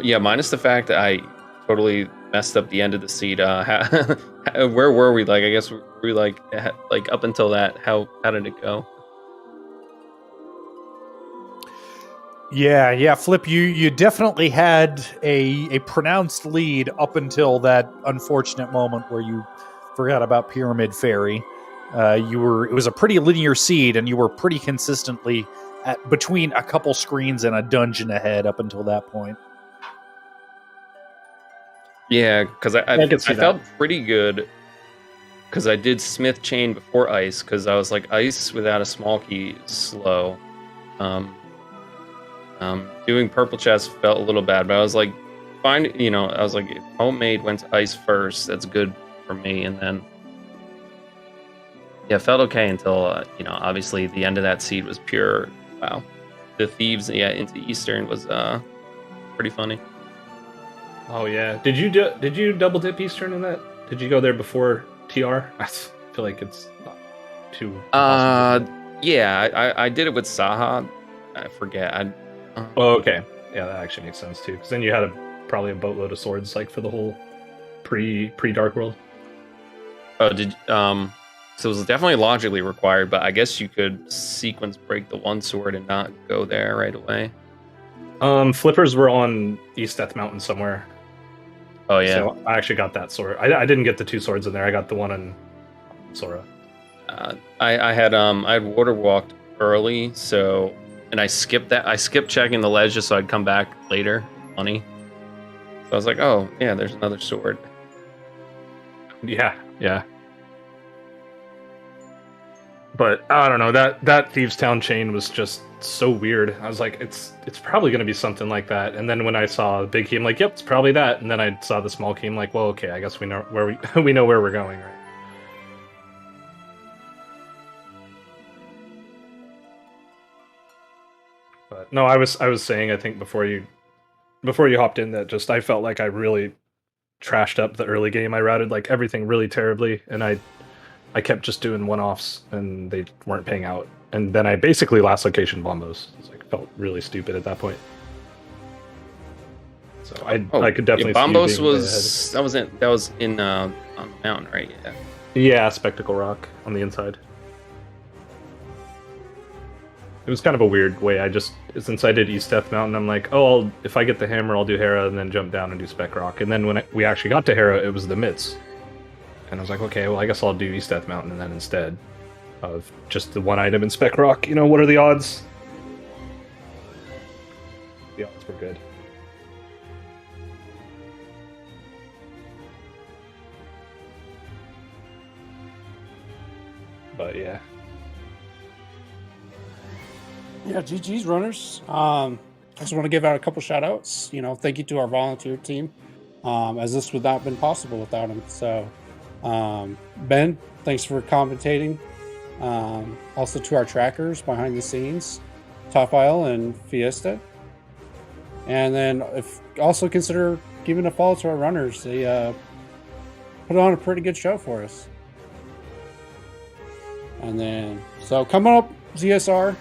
yeah, minus the fact that I totally messed up the end of the seed. Where were we? Like, I guess we like up until that. How did it go? Yeah, Flip, you definitely had a pronounced lead up until that unfortunate moment where you forgot about Pyramid Fairy. It was a pretty linear seed, and you were pretty consistently between a couple screens and a dungeon ahead up until that point. Yeah, because I see felt pretty good because I did Smith Chain before Ice, because I was like, Ice without a small key is slow. Doing Purple Chest felt a little bad, but I was like, I was like, if Homemade went to Ice first, that's good for me. And then, yeah, it felt okay until, obviously the end of that seed was pure, wow. The Thieves, into Eastern was pretty funny. Oh yeah. Did you double dip Eastern in that Did you go there before TR? I feel like it's not too impossible. Yeah, I did it with Saha. I forget. Oh, okay. Yeah, that actually makes sense too. Because then you had probably a boatload of swords, like for the whole pre Dark World. Oh, so it was definitely logically required, but I guess you could sequence break the one sword and not go there right away. Flippers were on East Death Mountain somewhere. Oh yeah. So I actually got that sword. I didn't get the 2 swords in there. I got the one in Sora. I had water walked early, so and I skipped that. I skipped checking the ledge just so I'd come back later. Funny. So I was like, oh yeah, there's another sword. Yeah. But I don't know, that Thieves Town chain was just so weird. I was like, it's probably going to be something like that. And then when I saw the big key, I'm like, yep, it's probably that. And then I saw the small key, I'm like, well, okay, I guess we know where we know where we're going, right? But no, I was saying, I think before you hopped in, that just I felt like I really trashed up the early game. I routed like everything really terribly, and I kept just doing one-offs, and they weren't paying out. And then I basically last location bombos. It's like felt really stupid at that point. So I could definitely. Yeah, bombos see was that was in on the mountain, right? Yeah. Yeah, Spectacle Rock on the inside. It was kind of a weird way. Since I did East Death Mountain, I'm like, oh, if I get the hammer, I'll do Hera, and then jump down and do Spec Rock. And then when we actually got to Hera, it was the mitts. And I was like, okay, well, I guess I'll do East Death Mountain and then instead of just the one item in Spec Rock. You know, what are the odds? The odds were good. But yeah. Yeah, GG's runners. I just want to give out a couple shout outs. You know, thank you to our volunteer team, as this would not have been possible without them. So, Ben, thanks for commentating. Also to our trackers behind the scenes, Top Isle and Fiesta. And then also consider giving a follow to our runners. They put on a pretty good show for us. And then, so coming up, ZSR,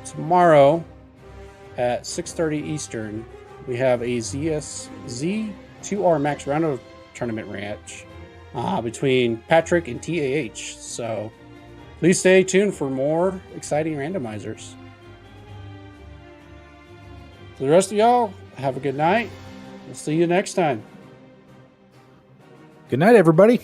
tomorrow at 6:30 Eastern, we have a Z2R Max Round of Tournament match between Patrick and TAH. So please stay tuned for more exciting randomizers. To the rest of y'all, have a good night. We'll see you next time. Good night, everybody.